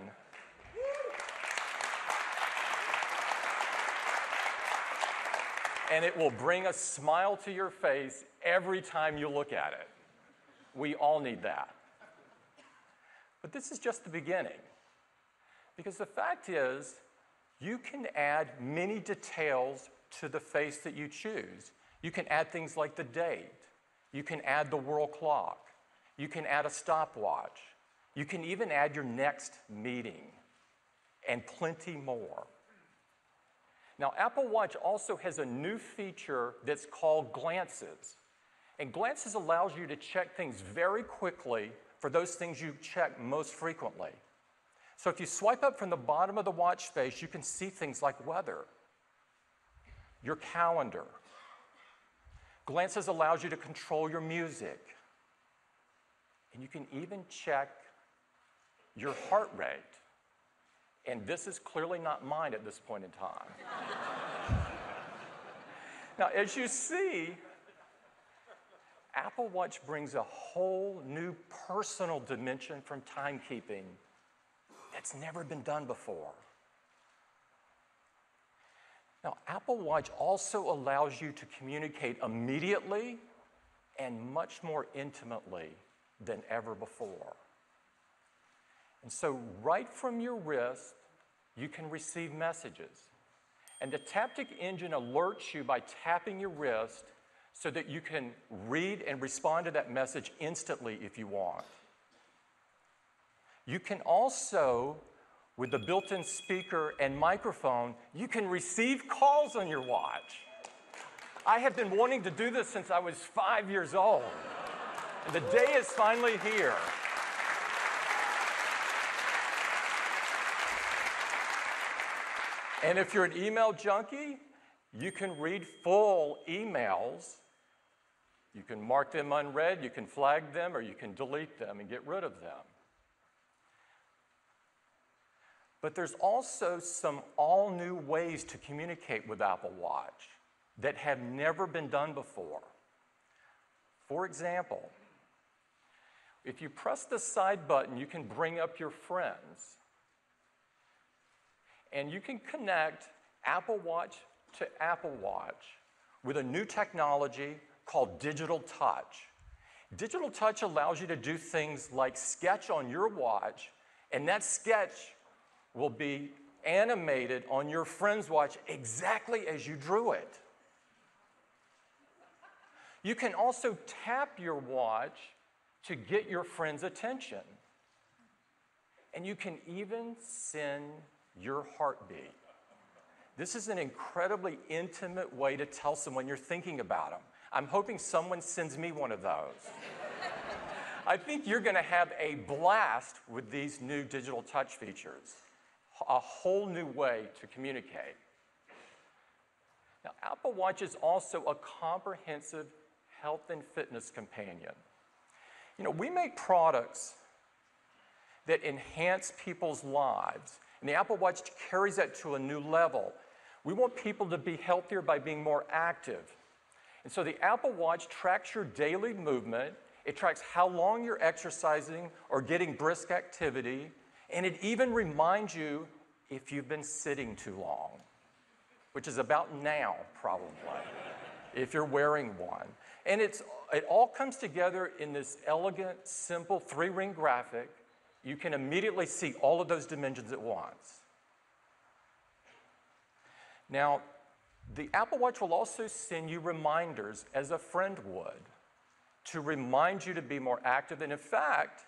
And it will bring a smile to your face every time you look at it. We all need that. But this is just the beginning. Because the fact is, you can add many details to the face that you choose. You can add things like the date. You can add the world clock. You can add a stopwatch. You can even add your next meeting, and plenty more. Now, Apple Watch also has a new feature that's called Glances. And Glances allows you to check things very quickly for those things you check most frequently. So if you swipe up from the bottom of the watch face, you can see things like weather, your calendar. Glances allows you to control your music. And you can even check your heart rate. And this is clearly not mine at this point in time. Now, as you see, Apple Watch brings a whole new personal dimension from timekeeping that's never been done before. Now, Apple Watch also allows you to communicate immediately and much more intimately than ever before. And so right from your wrist, you can receive messages. And the Taptic engine alerts you by tapping your wrist so that you can read and respond to that message instantly if you want. You can also, with the built-in speaker and microphone, you can receive calls on your watch. I have been wanting to do this since I was 5 years old. And the day is finally here. And if you're an email junkie, you can read full emails. You can mark them unread, you can flag them, or you can delete them and get rid of them. But there's also some all-new ways to communicate with Apple Watch that have never been done before. For example, if you press the side button, you can bring up your friends. And you can connect Apple Watch to Apple Watch with a new technology called Digital Touch. Digital Touch allows you to do things like sketch on your watch, and that sketch will be animated on your friend's watch exactly as you drew it. You can also tap your watch to get your friend's attention. And you can even send your heartbeat. This is an incredibly intimate way to tell someone you're thinking about them. I'm hoping someone sends me one of those. I think you're going to have a blast with these new digital touch features, a whole new way to communicate. Now, Apple Watch is also a comprehensive health and fitness companion. You know, we make products that enhance people's lives, and the Apple Watch carries that to a new level. We want people to be healthier by being more active. And so the Apple Watch tracks your daily movement, it tracks how long you're exercising or getting brisk activity, and it even reminds you if you've been sitting too long, which is about now, probably, if you're wearing one. And it all comes together in this elegant, simple 3-ring graphic. You can immediately see all of those dimensions at once. Now, the Apple Watch will also send you reminders, as a friend would, to remind you to be more active. And in fact,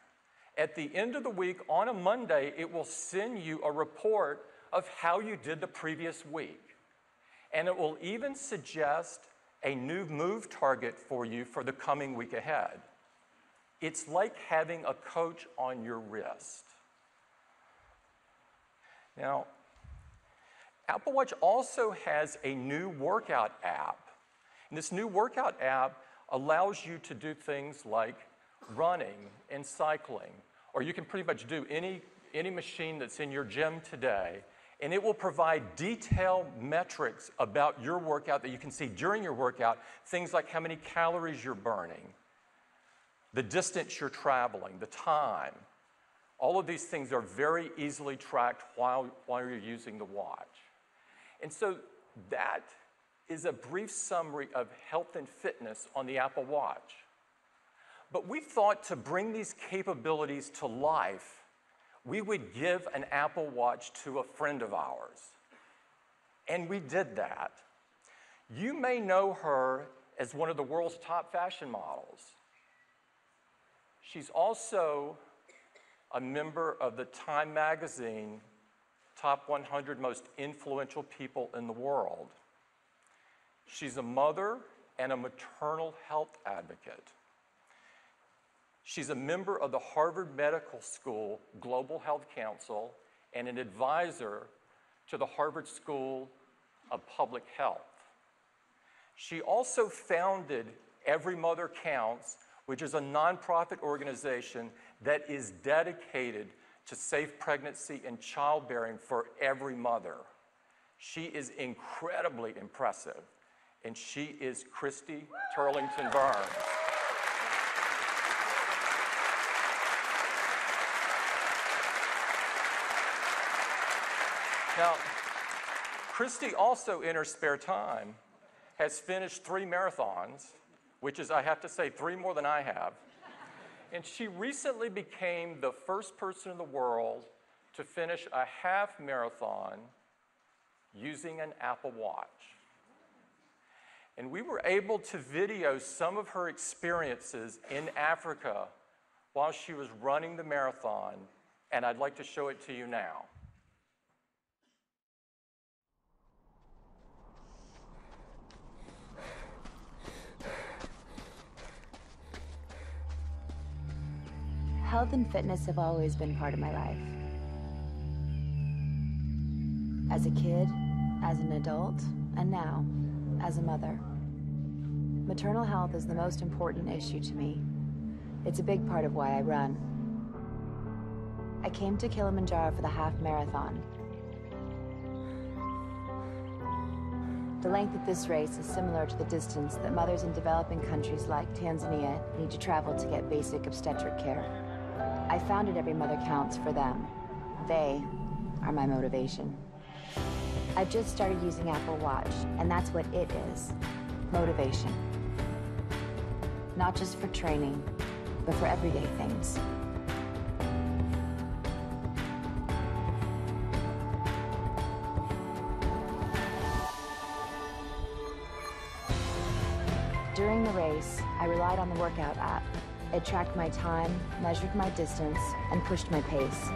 at the end of the week, on a Monday, it will send you a report of how you did the previous week. And it will even suggest a new move target for you for the coming week ahead. It's like having a coach on your wrist. Now, Apple Watch also has a new workout app. And this new workout app allows you to do things like running and cycling, or you can pretty much do any machine that's in your gym today, and it will provide detailed metrics about your workout that you can see during your workout, things like how many calories you're burning, the distance you're traveling, the time. All of these things are very easily tracked while you're using the watch. And so that is a brief summary of health and fitness on the Apple Watch. But we thought to bring these capabilities to life, we would give an Apple Watch to a friend of ours. And we did that. You may know her as one of the world's top fashion models. She's also a member of the Time magazine top 100 most influential people in the world. She's a mother and a maternal health advocate. She's a member of the Harvard Medical School Global Health Council and an advisor to the Harvard School of Public Health. She also founded Every Mother Counts, which is a nonprofit organization that is dedicated to safe pregnancy and childbearing for every mother. She is incredibly impressive, and she is Christy Turlington Burns. Now, Christy also, in her spare time, has finished 3 marathons, which is, I have to say, 3 more than I have. And she recently became the first person in the world to finish a half marathon using an Apple Watch. And we were able to video some of her experiences in Africa while she was running the marathon, and I'd like to show it to you now. Health and fitness have always been part of my life. As a kid, as an adult, and now, as a mother. Maternal health is the most important issue to me. It's a big part of why I run. I came to Kilimanjaro for the half marathon. The length of this race is similar to the distance that mothers in developing countries like Tanzania need to travel to get basic obstetric care. I founded Every Mother Counts for them. They are my motivation. I've just started using Apple Watch, and that's what it is. Motivation. Not just for training, but for everyday things. During the race, I relied on the workout app. It tracked my time, measured my distance, and pushed my pace.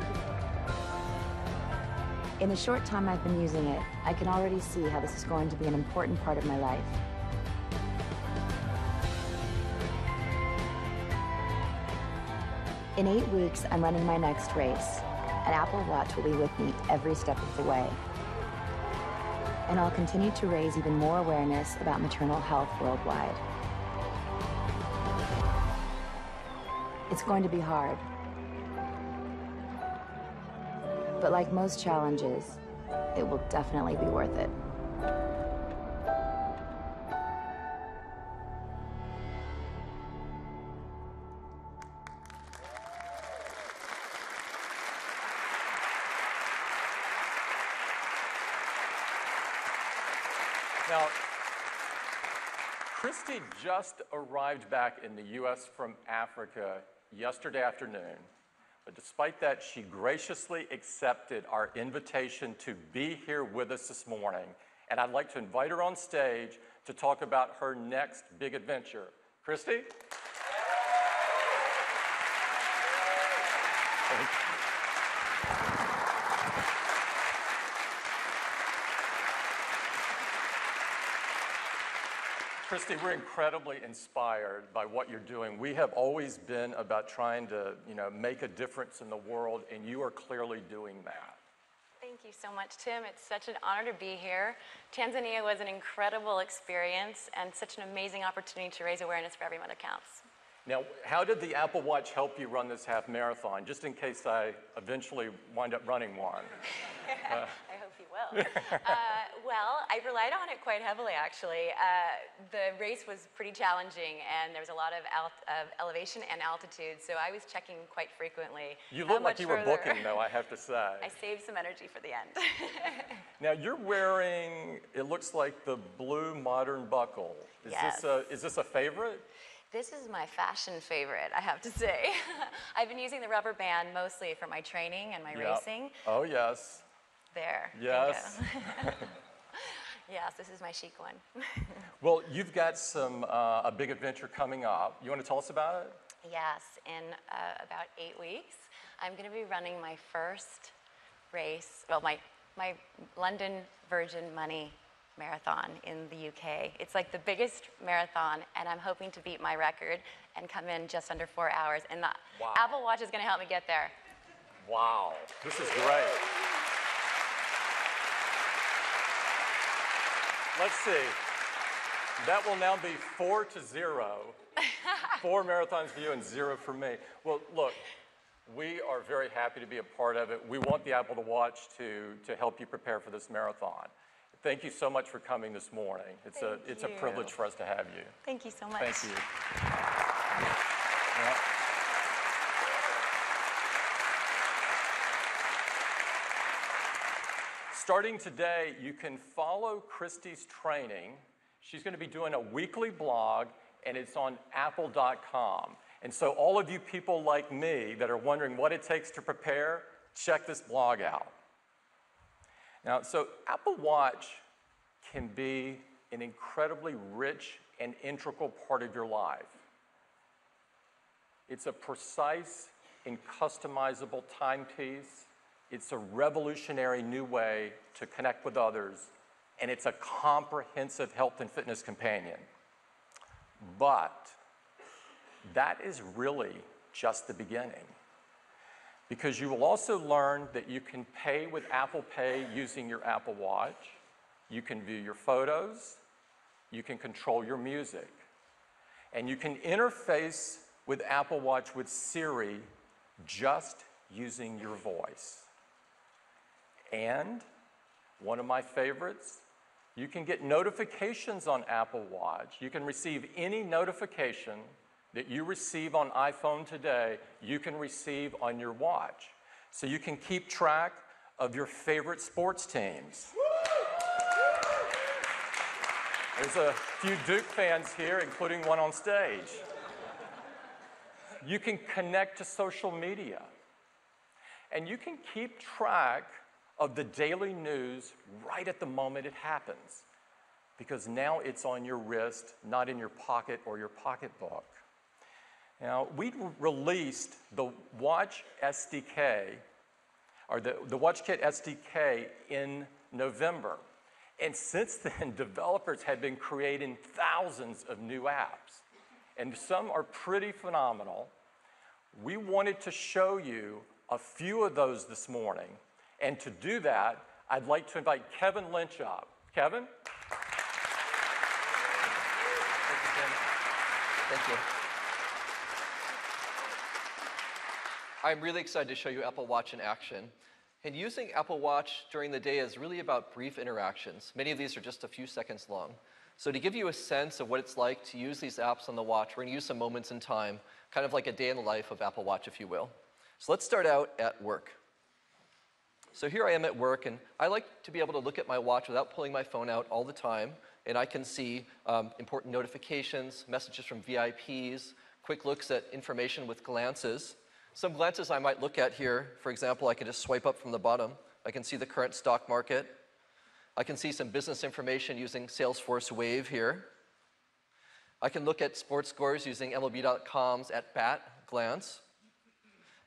In the short time I've been using it, I can already see how this is going to be an important part of my life. In 8 weeks, I'm running my next race. An Apple Watch will be with me every step of the way. And I'll continue to raise even more awareness about maternal health worldwide. It's going to be hard. But like most challenges, it will definitely be worth it. Now, Christy just arrived back in the U.S. from Africa yesterday afternoon. But despite that, she graciously accepted our invitation to be here with us this morning. And I'd like to invite her on stage to talk about her next big adventure. Christy? Thank you. Christy, we're incredibly inspired by what you're doing. We have always been about trying to, make a difference in the world, and you are clearly doing that. Thank you so much, Tim. It's such an honor to be here. Tanzania was an incredible experience and such an amazing opportunity to raise awareness for every mother counts. Now, how did the Apple Watch help you run this half marathon, just in case I eventually wind up running one? I hope you will. Well, I relied on it quite heavily, actually. The race was pretty challenging, and there was a lot of elevation and altitude, so I was checking quite frequently. You look like you were booking, though, I have to say. I saved some energy for the end. Now, you're wearing, it looks like the blue modern buckle. Yes. Is this a favorite? This is my fashion favorite, I have to say. I've been using the rubber band mostly for my training and my racing. Oh, yes. There. Yes. Yes, this is my chic one. Well, you've got a big adventure coming up. You want to tell us about it? Yes, in about 8 weeks, I'm going to be running my first race, well, my London Virgin Money Marathon in the UK. It's like the biggest marathon, and I'm hoping to beat my record and come in just under 4 hours. And the Apple Watch is going to help me get there. Wow, this is great. Let's see. That will now be 4-0. 4 marathons for you and 0 for me. Well, look, we are very happy to be a part of it. We want the Apple Watch to help you prepare for this marathon. Thank you so much for coming this morning. It's a privilege for us to have you. Thank you so much. Thank you. Yeah. Starting today, you can follow Christy's training. She's going to be doing a weekly blog, and it's on apple.com. And so all of you people like me that are wondering what it takes to prepare, check this blog out. Now, so Apple Watch can be an incredibly rich and integral part of your life. It's a precise and customizable timepiece. It's a revolutionary new way to connect with others, and it's a comprehensive health and fitness companion. But that is really just the beginning, because you will also learn that you can pay with Apple Pay using your Apple Watch. You can view your photos. You can control your music. And you can interface with Apple Watch with Siri just using your voice. And one of my favorites, you can get notifications on Apple Watch. You can receive any notification that you receive on iPhone today, you can receive on your watch. So you can keep track of your favorite sports teams. There's a few Duke fans here, including one on stage. You can connect to social media, and you can keep track of the daily news right at the moment it happens, because now it's on your wrist, not in your pocket or your pocketbook. Now, we released the Watch SDK, or the WatchKit SDK in November. And since then, developers have been creating thousands of new apps. And some are pretty phenomenal. We wanted to show you a few of those this morning. And to do that, I'd like to invite Kevin Lynch up. Kevin? Thank you, Tim. Thank you. I'm really excited to show you Apple Watch in action. And using Apple Watch during the day is really about brief interactions. Many of these are just a few seconds long. So to give you a sense of what it's like to use these apps on the watch, we're going to use some moments in time, kind of like a day in the life of Apple Watch, if you will. So let's start out at work. So here I am at work, and I like to be able to look at my watch without pulling my phone out all the time. And I can see important notifications, messages from VIPs, quick looks at information with glances. Some glances I might look at here, for example, I can just swipe up from the bottom. I can see the current stock market. I can see some business information using Salesforce Wave here. I can look at sports scores using MLB.com's at-bat glance.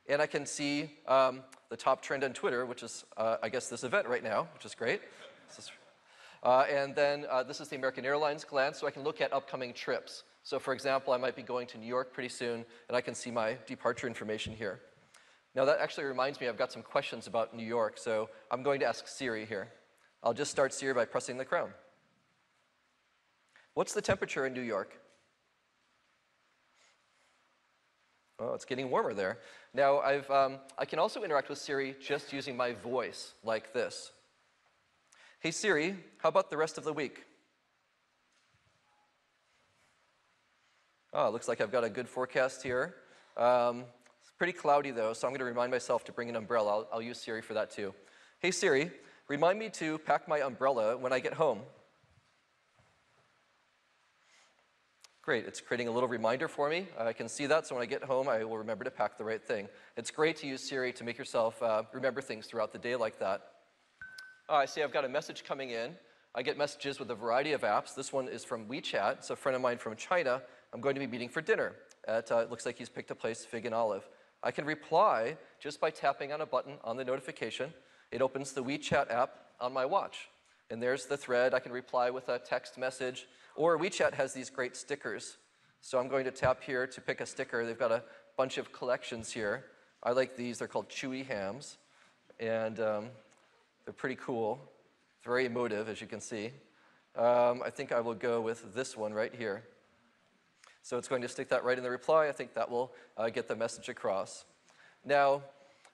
And I can see the top trend on Twitter, which is, I guess, this event right now, which is great. And then this is the American Airlines glance, so I can look at upcoming trips. So for example, I might be going to New York pretty soon, and I can see my departure information here. Now that actually reminds me, I've got some questions about New York, so I'm going to ask Siri here. I'll just start Siri by pressing the crown. What's the temperature in New York? Oh, it's getting warmer there. Now I can also interact with Siri just using my voice, like this. Hey Siri, how about the rest of the week? Oh, it looks like I've got a good forecast here. It's pretty cloudy though, so I'm going to remind myself to bring an umbrella. I'll use Siri for that too. Hey Siri, remind me to pack my umbrella when I get home. Great, it's creating a little reminder for me. I can see that, so when I get home, I will remember to pack the right thing. It's great to use Siri to make yourself remember things throughout the day like that. I see I've got a message coming in. I get messages with a variety of apps. This one is from WeChat. It's a friend of mine from China. I'm going to be meeting for dinner. It looks like he's picked a place, Fig and Olive. I can reply just by tapping on a button on the notification. It opens the WeChat app on my watch. And there's the thread. I can reply with a text message. Or WeChat has these great stickers. So I'm going to tap here to pick a sticker. They've got a bunch of collections here. I like these. They're called Chewy Hams. And they're pretty cool. Very emotive, as you can see. I think I will go with this one right here. So it's going to stick that right in the reply. I think that will get the message across. Now,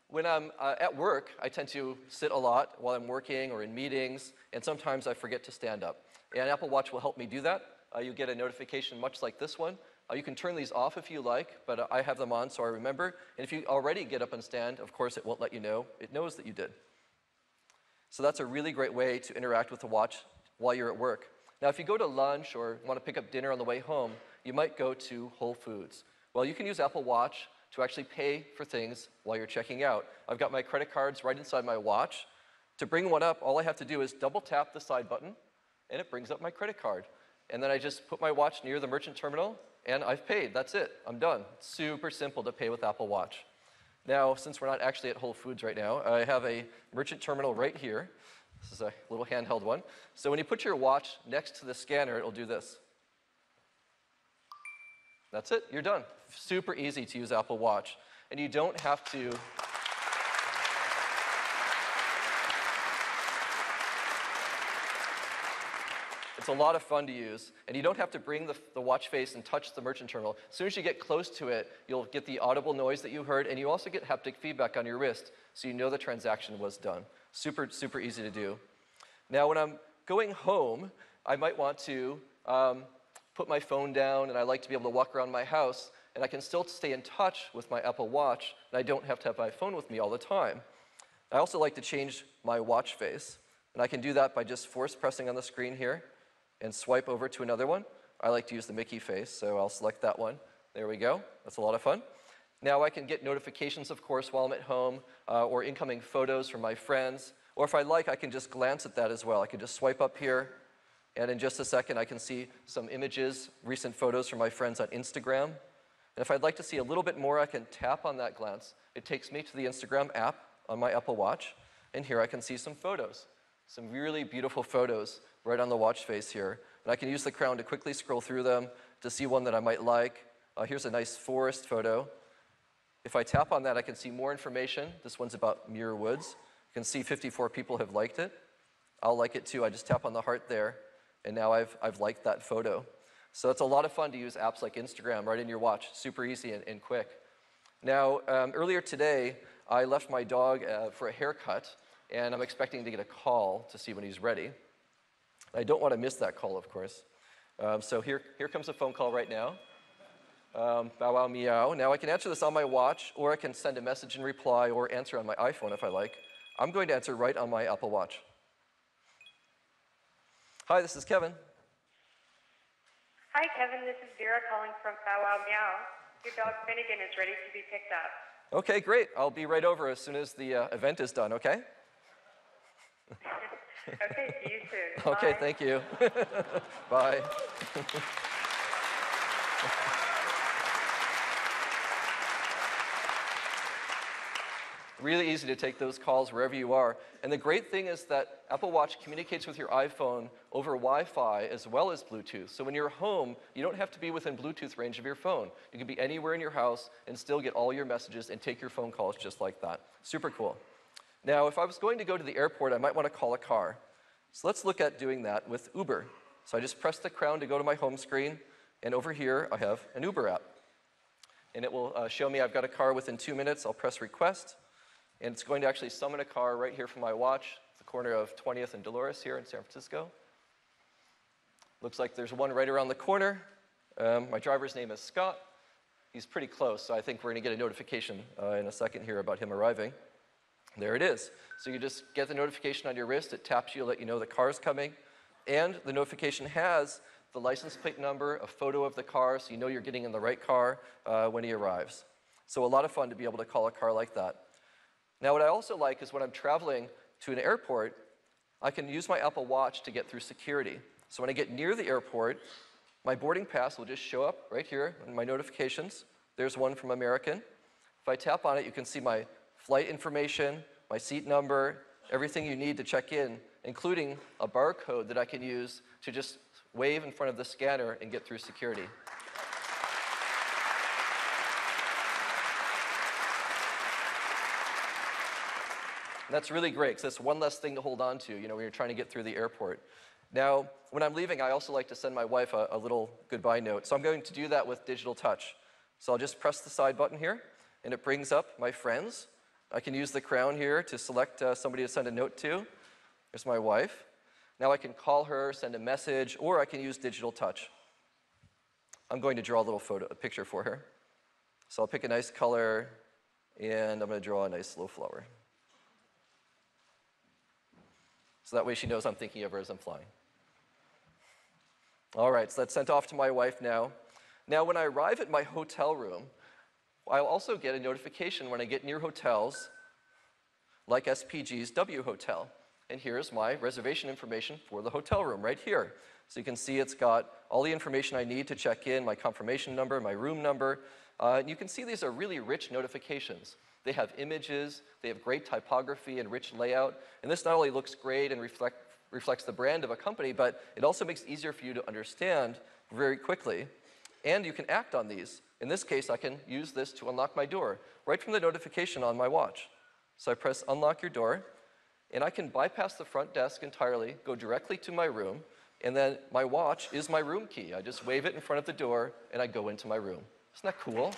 when I'm at work, I tend to sit a lot while I'm working or in meetings, and sometimes I forget to stand up. And Apple Watch will help me do that. You get a notification much like this one. You can turn these off if you like, but I have them on so I remember. And if you already get up and stand, of course it won't let you know. It knows that you did. So that's a really great way to interact with the watch while you're at work. Now, if you go to lunch or want to pick up dinner on the way home, you might go to Whole Foods. Well, you can use Apple Watch to actually pay for things while you're checking out. I've got my credit cards right inside my watch. To bring one up, all I have to do is double tap the side button, and it brings up my credit card. And then I just put my watch near the merchant terminal, and I've paid. That's it. I'm done. It's super simple to pay with Apple Watch. Now, since we're not actually at Whole Foods right now, I have a merchant terminal right here. This is a little handheld one. So when you put your watch next to the scanner, it'll do this. That's it. You're done. Super easy to use Apple Watch. And you don't have to... It's a lot of fun to use, and you don't have to bring the watch face and touch the merchant terminal. As soon as you get close to it, you'll get the audible noise that you heard, and you also get haptic feedback on your wrist, so you know the transaction was done. Super, super easy to do. Now, when I'm going home, I might want to put my phone down, and I like to be able to walk around my house, and I can still stay in touch with my Apple Watch, and I don't have to have my phone with me all the time. I also like to change my watch face, and I can do that by just force pressing on the screen here. and swipe over to another one. I like to use the Mickey face, so I'll select that one. There we go. That's a lot of fun. Now I can get notifications, of course, while I'm at home, or incoming photos from my friends. Or if I like, I can just glance at that as well. I can just swipe up here, and in just a second, I can see some images, recent photos from my friends on Instagram. And if I'd like to see a little bit more, I can tap on that glance. It takes me to the Instagram app on my Apple Watch, and here I can see some photos. Some really beautiful photos right on the watch face here. And I can use the crown to quickly scroll through them to see one that I might like. Here's a nice forest photo. If I tap on that, I can see more information. This one's about Muir Woods. You can see 54 people have liked it. I'll like it too. I just tap on the heart there, and now I've liked that photo. So it's a lot of fun to use apps like Instagram right in your watch. Super easy and quick. Now, earlier today, I left my dog for a haircut, and I'm expecting to get a call to see when he's ready. I don't want to miss that call, of course. So here comes a phone call right now. Bow wow meow. Now I can answer this on my watch, or I can send a message and reply, or answer on my iPhone if I like. I'm going to answer right on my Apple Watch. Hi, this is Kevin. Hi, Kevin. This is Vera calling from Bow Wow Meow. Your dog Finnegan is ready to be picked up. Okay, great. I'll be right over as soon as the event is done, okay? Okay, see you soon. Okay, Bye. thank you. Bye. Really easy to take those calls wherever you are. And the great thing is that Apple Watch communicates with your iPhone over Wi-Fi as well as Bluetooth. So when you're home, you don't have to be within Bluetooth range of your phone. You can be anywhere in your house and still get all your messages and take your phone calls just like that. Super cool. Now, if I was going to go to the airport, I might want to call a car. So let's look at doing that with Uber. So I just press the crown to go to my home screen, and over here I have an Uber app. And it will show me I've got a car within 2 minutes. I'll press request. And it's going to actually summon a car right here from my watch, the corner of 20th and Dolores here in San Francisco. Looks like there's one right around the corner. My driver's name is Scott. He's pretty close, so I think we're going to get a notification in a second here about him arriving. There it is. So you just get the notification on your wrist. It taps you to let you know the car's coming. And the notification has the license plate number, a photo of the car, so you know you're getting in the right car when he arrives. So a lot of fun to be able to call a car like that. Now, what I also like is when I'm traveling to an airport, I can use my Apple Watch to get through security. So when I get near the airport, my boarding pass will just show up right here in my notifications. There's one from American. If I tap on it, you can see my flight information, my seat number, everything you need to check in, including a barcode that I can use to just wave in front of the scanner and get through security. And that's really great, because that's one less thing to hold on to, when you're trying to get through the airport. Now, when I'm leaving, I also like to send my wife a little goodbye note. So I'm going to do that with Digital Touch. So I'll just press the side button here, and it brings up my friends. I can use the crown here to select somebody to send a note to. There's my wife. Now I can call her, send a message, or I can use Digital Touch. I'm going to draw a little a picture for her. So I'll pick a nice color, and I'm going to draw a nice slow flower. So that way she knows I'm thinking of her as I'm flying. All right, so that's sent off to my wife now. Now, when I arrive at my hotel room, I'll also get a notification when I get near hotels like SPG's W Hotel. And here's my reservation information for the hotel room right here. So you can see it's got all the information I need to check in, my confirmation number, my room number. And you can see these are really rich notifications. They have images, they have great typography and rich layout. And this not only looks great and reflects the brand of a company, but it also makes it easier for you to understand very quickly. And you can act on these. In this case, I can use this to unlock my door right from the notification on my watch. So I press unlock your door, and I can bypass the front desk entirely, go directly to my room, and then my watch is my room key. I just wave it in front of the door, and I go into my room. Isn't that cool?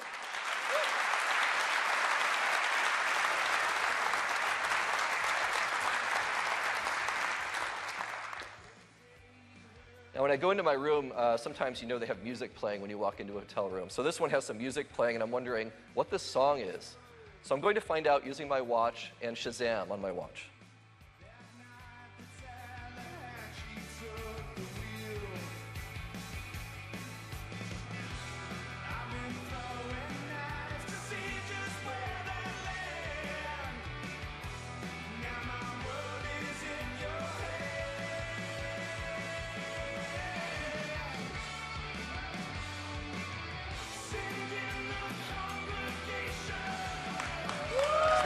Now, when I go into my room, sometimes they have music playing when you walk into a hotel room. So this one has some music playing, and I'm wondering what this song is. So I'm going to find out using my watch and Shazam on my watch.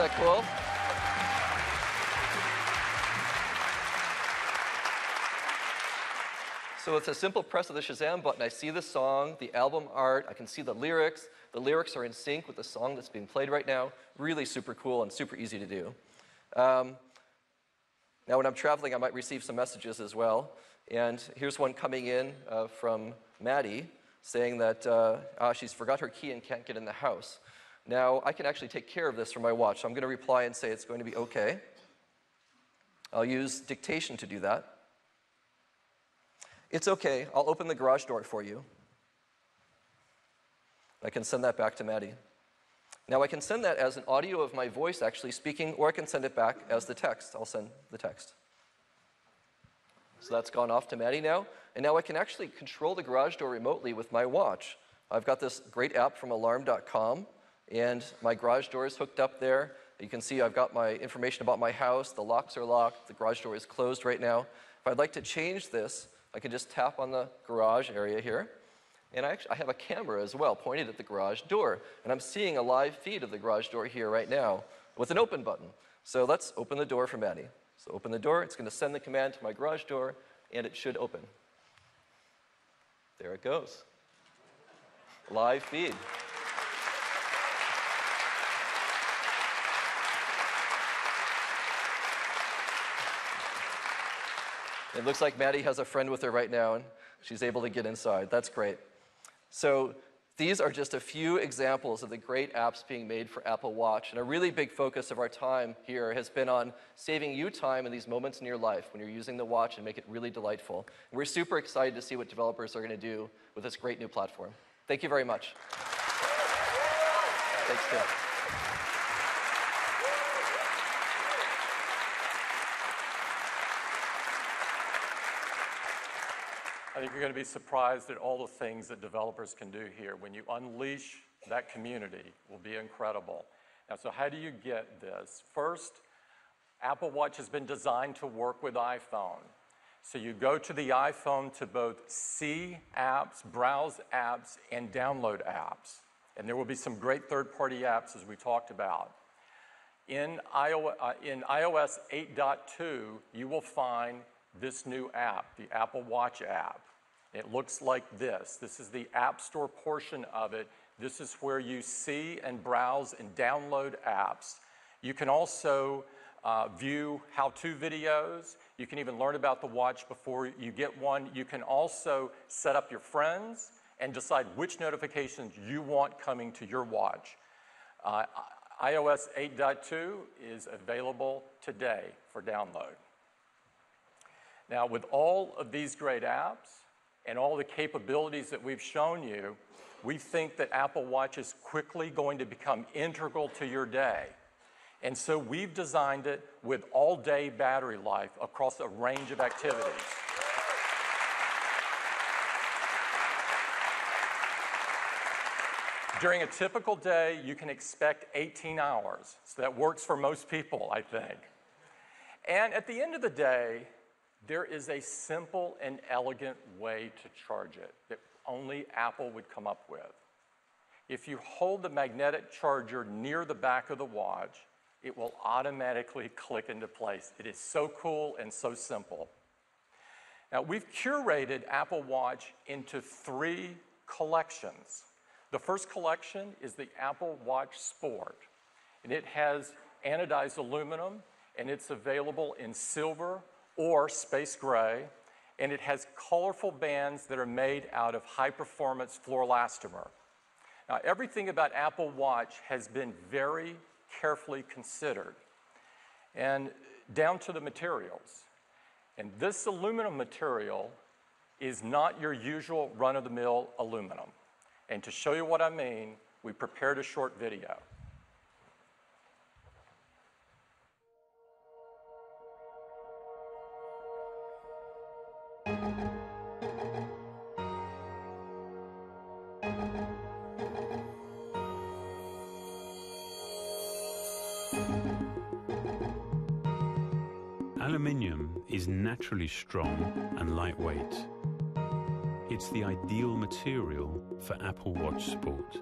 that cool? So with a simple press of the Shazam button, I see the song, the album art, I can see the lyrics. The lyrics are in sync with the song that's being played right now. Really super cool and super easy to do. Now when I'm traveling, I might receive some messages as well. And here's one coming in from Maddie saying that she's forgot her key and can't get in the house. Now, I can actually take care of this from my watch. So I'm going to reply and say it's going to be okay. I'll use dictation to do that. It's okay. I'll open the garage door for you. I can send that back to Maddie. Now, I can send that as an audio of my voice actually speaking, or I can send it back as the text. I'll send the text. So that's gone off to Maddie now. And now I can actually control the garage door remotely with my watch. I've got this great app from alarm.com, and my garage door is hooked up there. You can see I've got my information about my house. The locks are locked. The garage door is closed right now. If I'd like to change this, I can just tap on the garage area here. And I have a camera as well pointed at the garage door. And I'm seeing a live feed of the garage door here right now with an open button. So let's open the door for Maddie. So open the door. It's going to send the command to my garage door, and it should open. There it goes. Live feed. It looks like Maddie has a friend with her right now, and she's able to get inside. That's great. So these are just a few examples of the great apps being made for Apple Watch. And a really big focus of our time here has been on saving you time in these moments in your life when you're using the watch and make it really delightful. And we're super excited to see what developers are going to do with this great new platform. Thank you very much. Thanks, Tim. I think you're going to be surprised at all the things that developers can do here. When you unleash that community, it will be incredible. Now, so how do you get this? First, Apple Watch has been designed to work with iPhone. So you go to the iPhone to both see apps, browse apps, and download apps. And there will be some great third-party apps, as we talked about. In iOS 8.2, you will find this new app, the Apple Watch app. It looks like this. This is the App Store portion of it. This is where you see and browse and download apps. You can also view how-to videos. You can even learn about the watch before you get one. You can also set up your friends and decide which notifications you want coming to your watch. iOS 8.2 is available today for download. Now, with all of these great apps and all the capabilities that we've shown you, we think that Apple Watch is quickly going to become integral to your day. And so we've designed it with all-day battery life across a range of activities. During a typical day, you can expect 18 hours. So that works for most people, I think. And at the end of the day, there is a simple and elegant way to charge it that only Apple would come up with. If you hold the magnetic charger near the back of the watch, it will automatically click into place. It is so cool and so simple. Now, we've curated Apple Watch into 3 collections. The first collection is the Apple Watch Sport, and it has anodized aluminum, and it's available in silver or space gray, and it has colorful bands that are made out of high-performance fluoroelastomer. Now, everything about Apple Watch has been very carefully considered, and down to the materials. And this aluminum material is not your usual run-of-the-mill aluminum. And to show you what I mean, we prepared a short video. Aluminium is naturally strong and lightweight. It's the ideal material for Apple Watch Sport.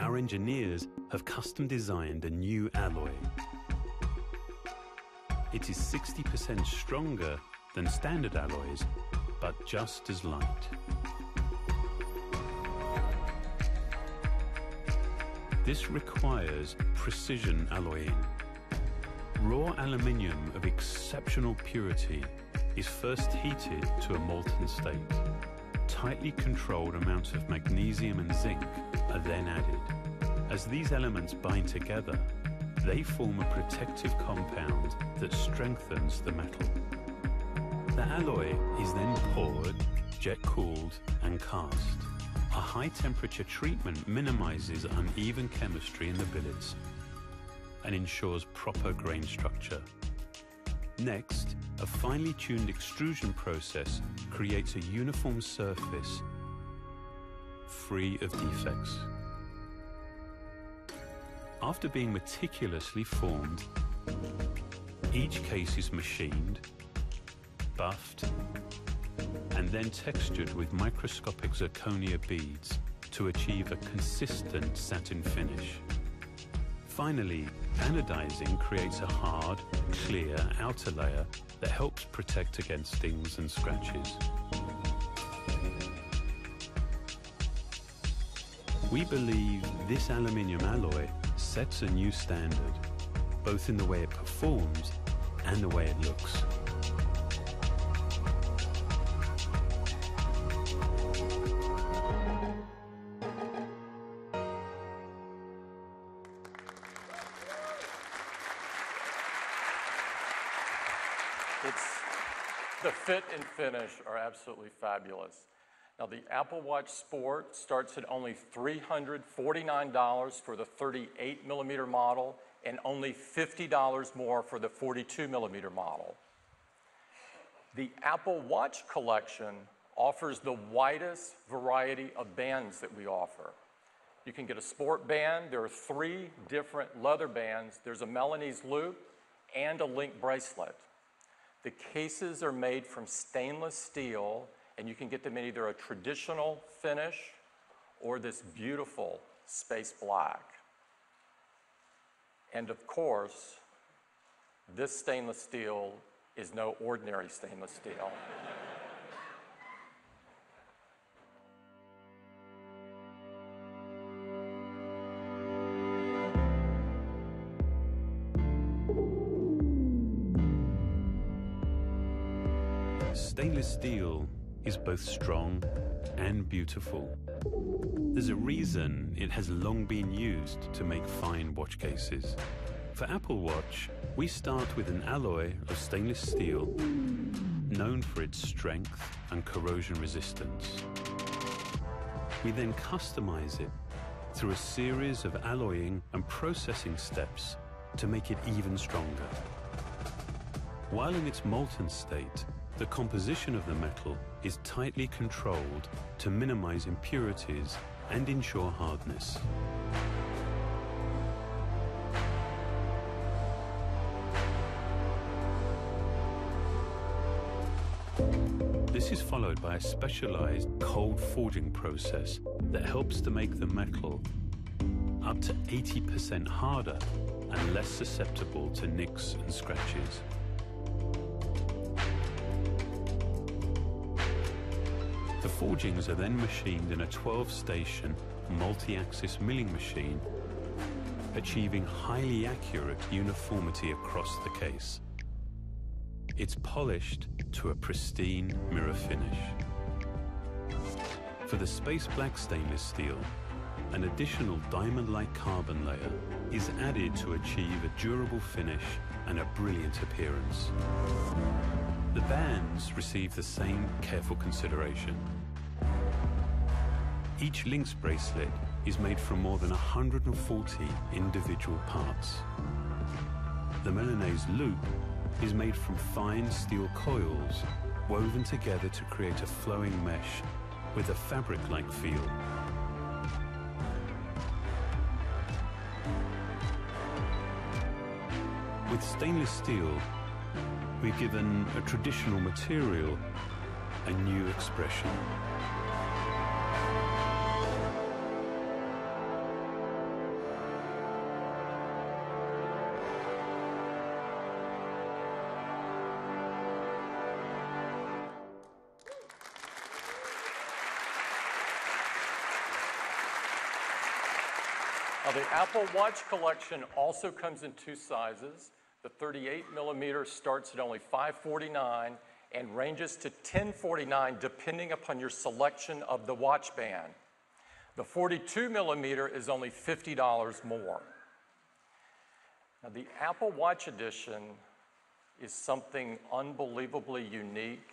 our engineers have custom designed a new alloy. It is 60% stronger than standard alloys, but just as light. This requires precision alloying. Raw aluminium of exceptional purity is first heated to a molten state. Tightly controlled amounts of magnesium and zinc are then added. As these elements bind together, they form a protective compound that strengthens the metal. The alloy is then poured, jet-cooled, and cast. A high-temperature treatment minimizes uneven chemistry in the billets and ensures proper grain structure. Next, a finely tuned extrusion process creates a uniform surface free of defects. After being meticulously formed, each case is machined, buffed, and then textured with microscopic zirconia beads to achieve a consistent satin finish. Finally, anodizing creates a hard, clear outer layer that helps protect against stings and scratches. We believe this aluminium alloy sets a new standard, both in the way it performs and the way it looks. The fit and finish are absolutely fabulous. Now, the Apple Watch Sport starts at only $349 for the 38mm model and only $50 more for the 42mm model. The Apple Watch collection offers the widest variety of bands that we offer. You can get a sport band. There are 3 different leather bands. There's a Milanese loop and a link bracelet. The cases are made from stainless steel, and you can get them in either a traditional finish or this beautiful space black. And of course, this stainless steel is no ordinary stainless steel. Stainless steel is both strong and beautiful. There's a reason it has long been used to make fine watch cases. For Apple Watch, we start with an alloy of stainless steel known for its strength and corrosion resistance. We then customize it through a series of alloying and processing steps to make it even stronger. While in its molten state, the composition of the metal is tightly controlled to minimize impurities and ensure hardness. This is followed by a specialized cold forging process that helps to make the metal up to 80% harder and less susceptible to nicks and scratches. The forgings are then machined in a 12-station multi-axis milling machine, achieving highly accurate uniformity across the case. It's polished to a pristine mirror finish. For the space black stainless steel, an additional diamond-like carbon layer is added to achieve a durable finish and a brilliant appearance. The bands receive the same careful consideration. Each links bracelet is made from more than 140 individual parts. The Milanese loop is made from fine steel coils woven together to create a flowing mesh with a fabric-like feel. With stainless steel, we've given a traditional material a new expression. the Apple Watch collection also comes in 2 sizes. The 38mm starts at only $549 and ranges to $1049 depending upon your selection of the watch band. The 42mm is only $50 more. Now, the Apple Watch Edition is something unbelievably unique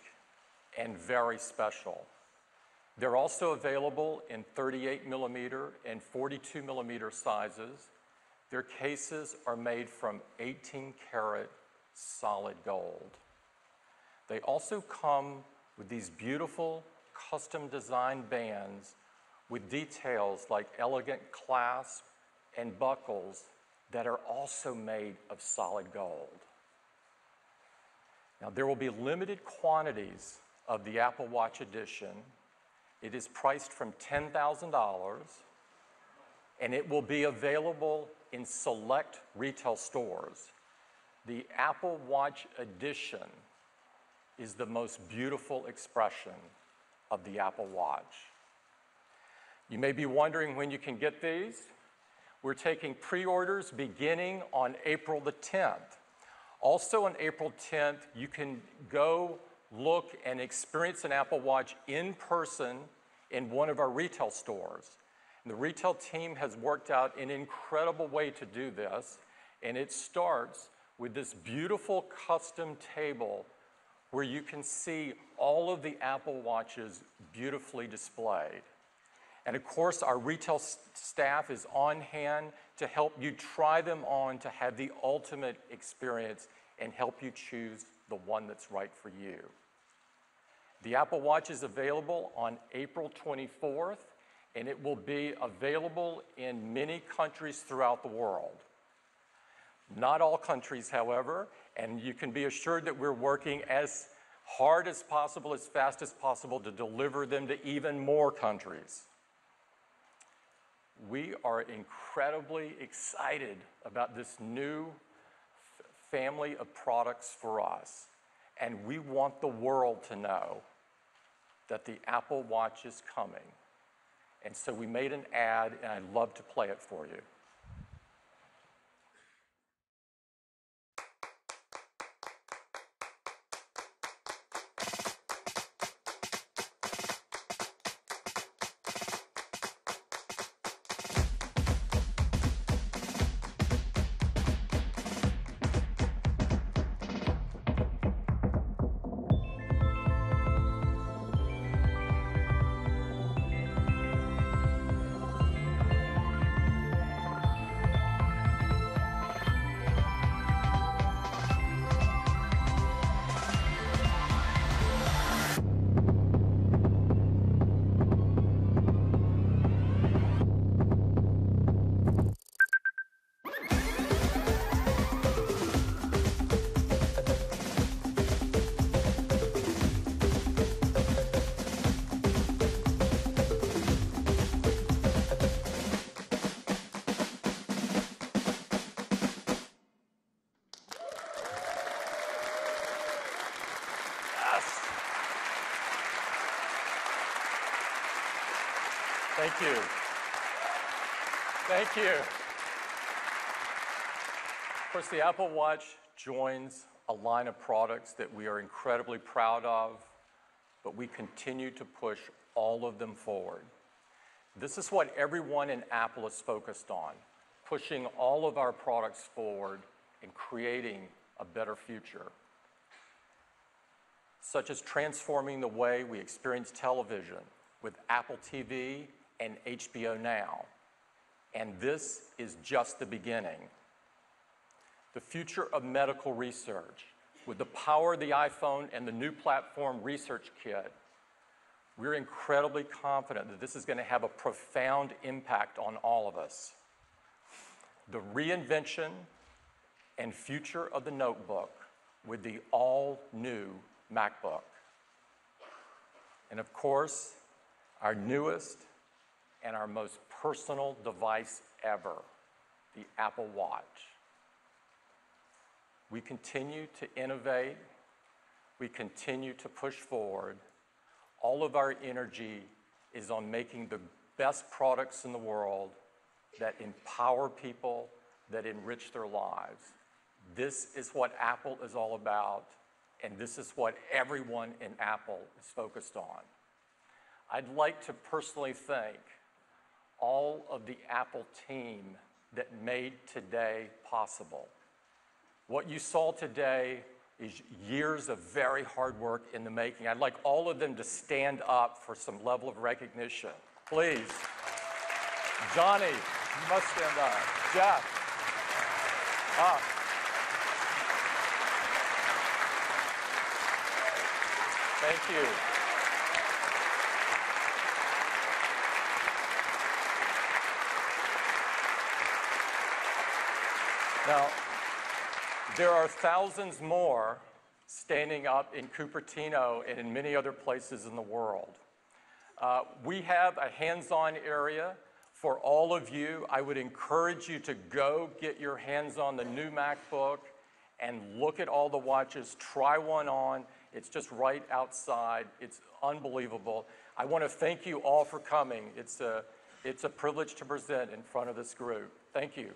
and very special. They're also available in 38mm and 42mm sizes. Their cases are made from 18-karat solid gold. They also come with these beautiful custom designed bands with details like elegant clasp and buckles that are also made of solid gold. Now, there will be limited quantities of the Apple Watch Edition. It is priced from $10,000, and it will be available in select retail stores. The Apple Watch Edition is the most beautiful expression of the Apple Watch. You may be wondering when you can get these. We're taking pre-orders beginning on April the 10th. Also on April 10th, you can go look and experience an Apple Watch in person in one of our retail stores. And the retail team has worked out an incredible way to do this, and it starts with this beautiful custom table where you can see all of the Apple Watches beautifully displayed. And of course, our retail staff is on hand to help you try them on to have the ultimate experience and help you choose the one that's right for you. The Apple Watch is available on April 24th, and it will be available in many countries throughout the world. Not all countries, however, and you can be assured that we're working as hard as possible, as fast as possible to deliver them to even more countries. We are incredibly excited about this new family of products for us, and we want the world to know that the Apple Watch is coming. And so we made an ad, and I'd love to play it for you. Thank you. Thank you. Of course, the Apple Watch joins a line of products that we are incredibly proud of, but we continue to push all of them forward. This is what everyone in Apple is focused on, pushing all of our products forward and creating a better future, such as transforming the way we experience television with Apple TV and HBO Now. And this is just the beginning. The future of medical research, with the power of the iPhone and the new platform Research Kit, we're incredibly confident that this is going to have a profound impact on all of us. The reinvention and future of the notebook with the all-new MacBook. And of course, our newest and our most personal device ever, the Apple Watch. We continue to innovate. We continue to push forward. All of our energy is on making the best products in the world that empower people, that enrich their lives. This is what Apple is all about, and this is what everyone in Apple is focused on. I'd like to personally thank all of the Apple team that made today possible. What you saw today is years of very hard work in the making. I'd like all of them to stand up for some level of recognition. Please. Johnny, you must stand up. Jeff, up. Thank you. Now, there are thousands more standing up in Cupertino and in many other places in the world. We have a hands-on area for all of you. I would encourage you to go get your hands on the new MacBook and look at all the watches, try one on. It's just right outside. It's unbelievable. I want to thank you all for coming. It's a privilege to present in front of this group. Thank you.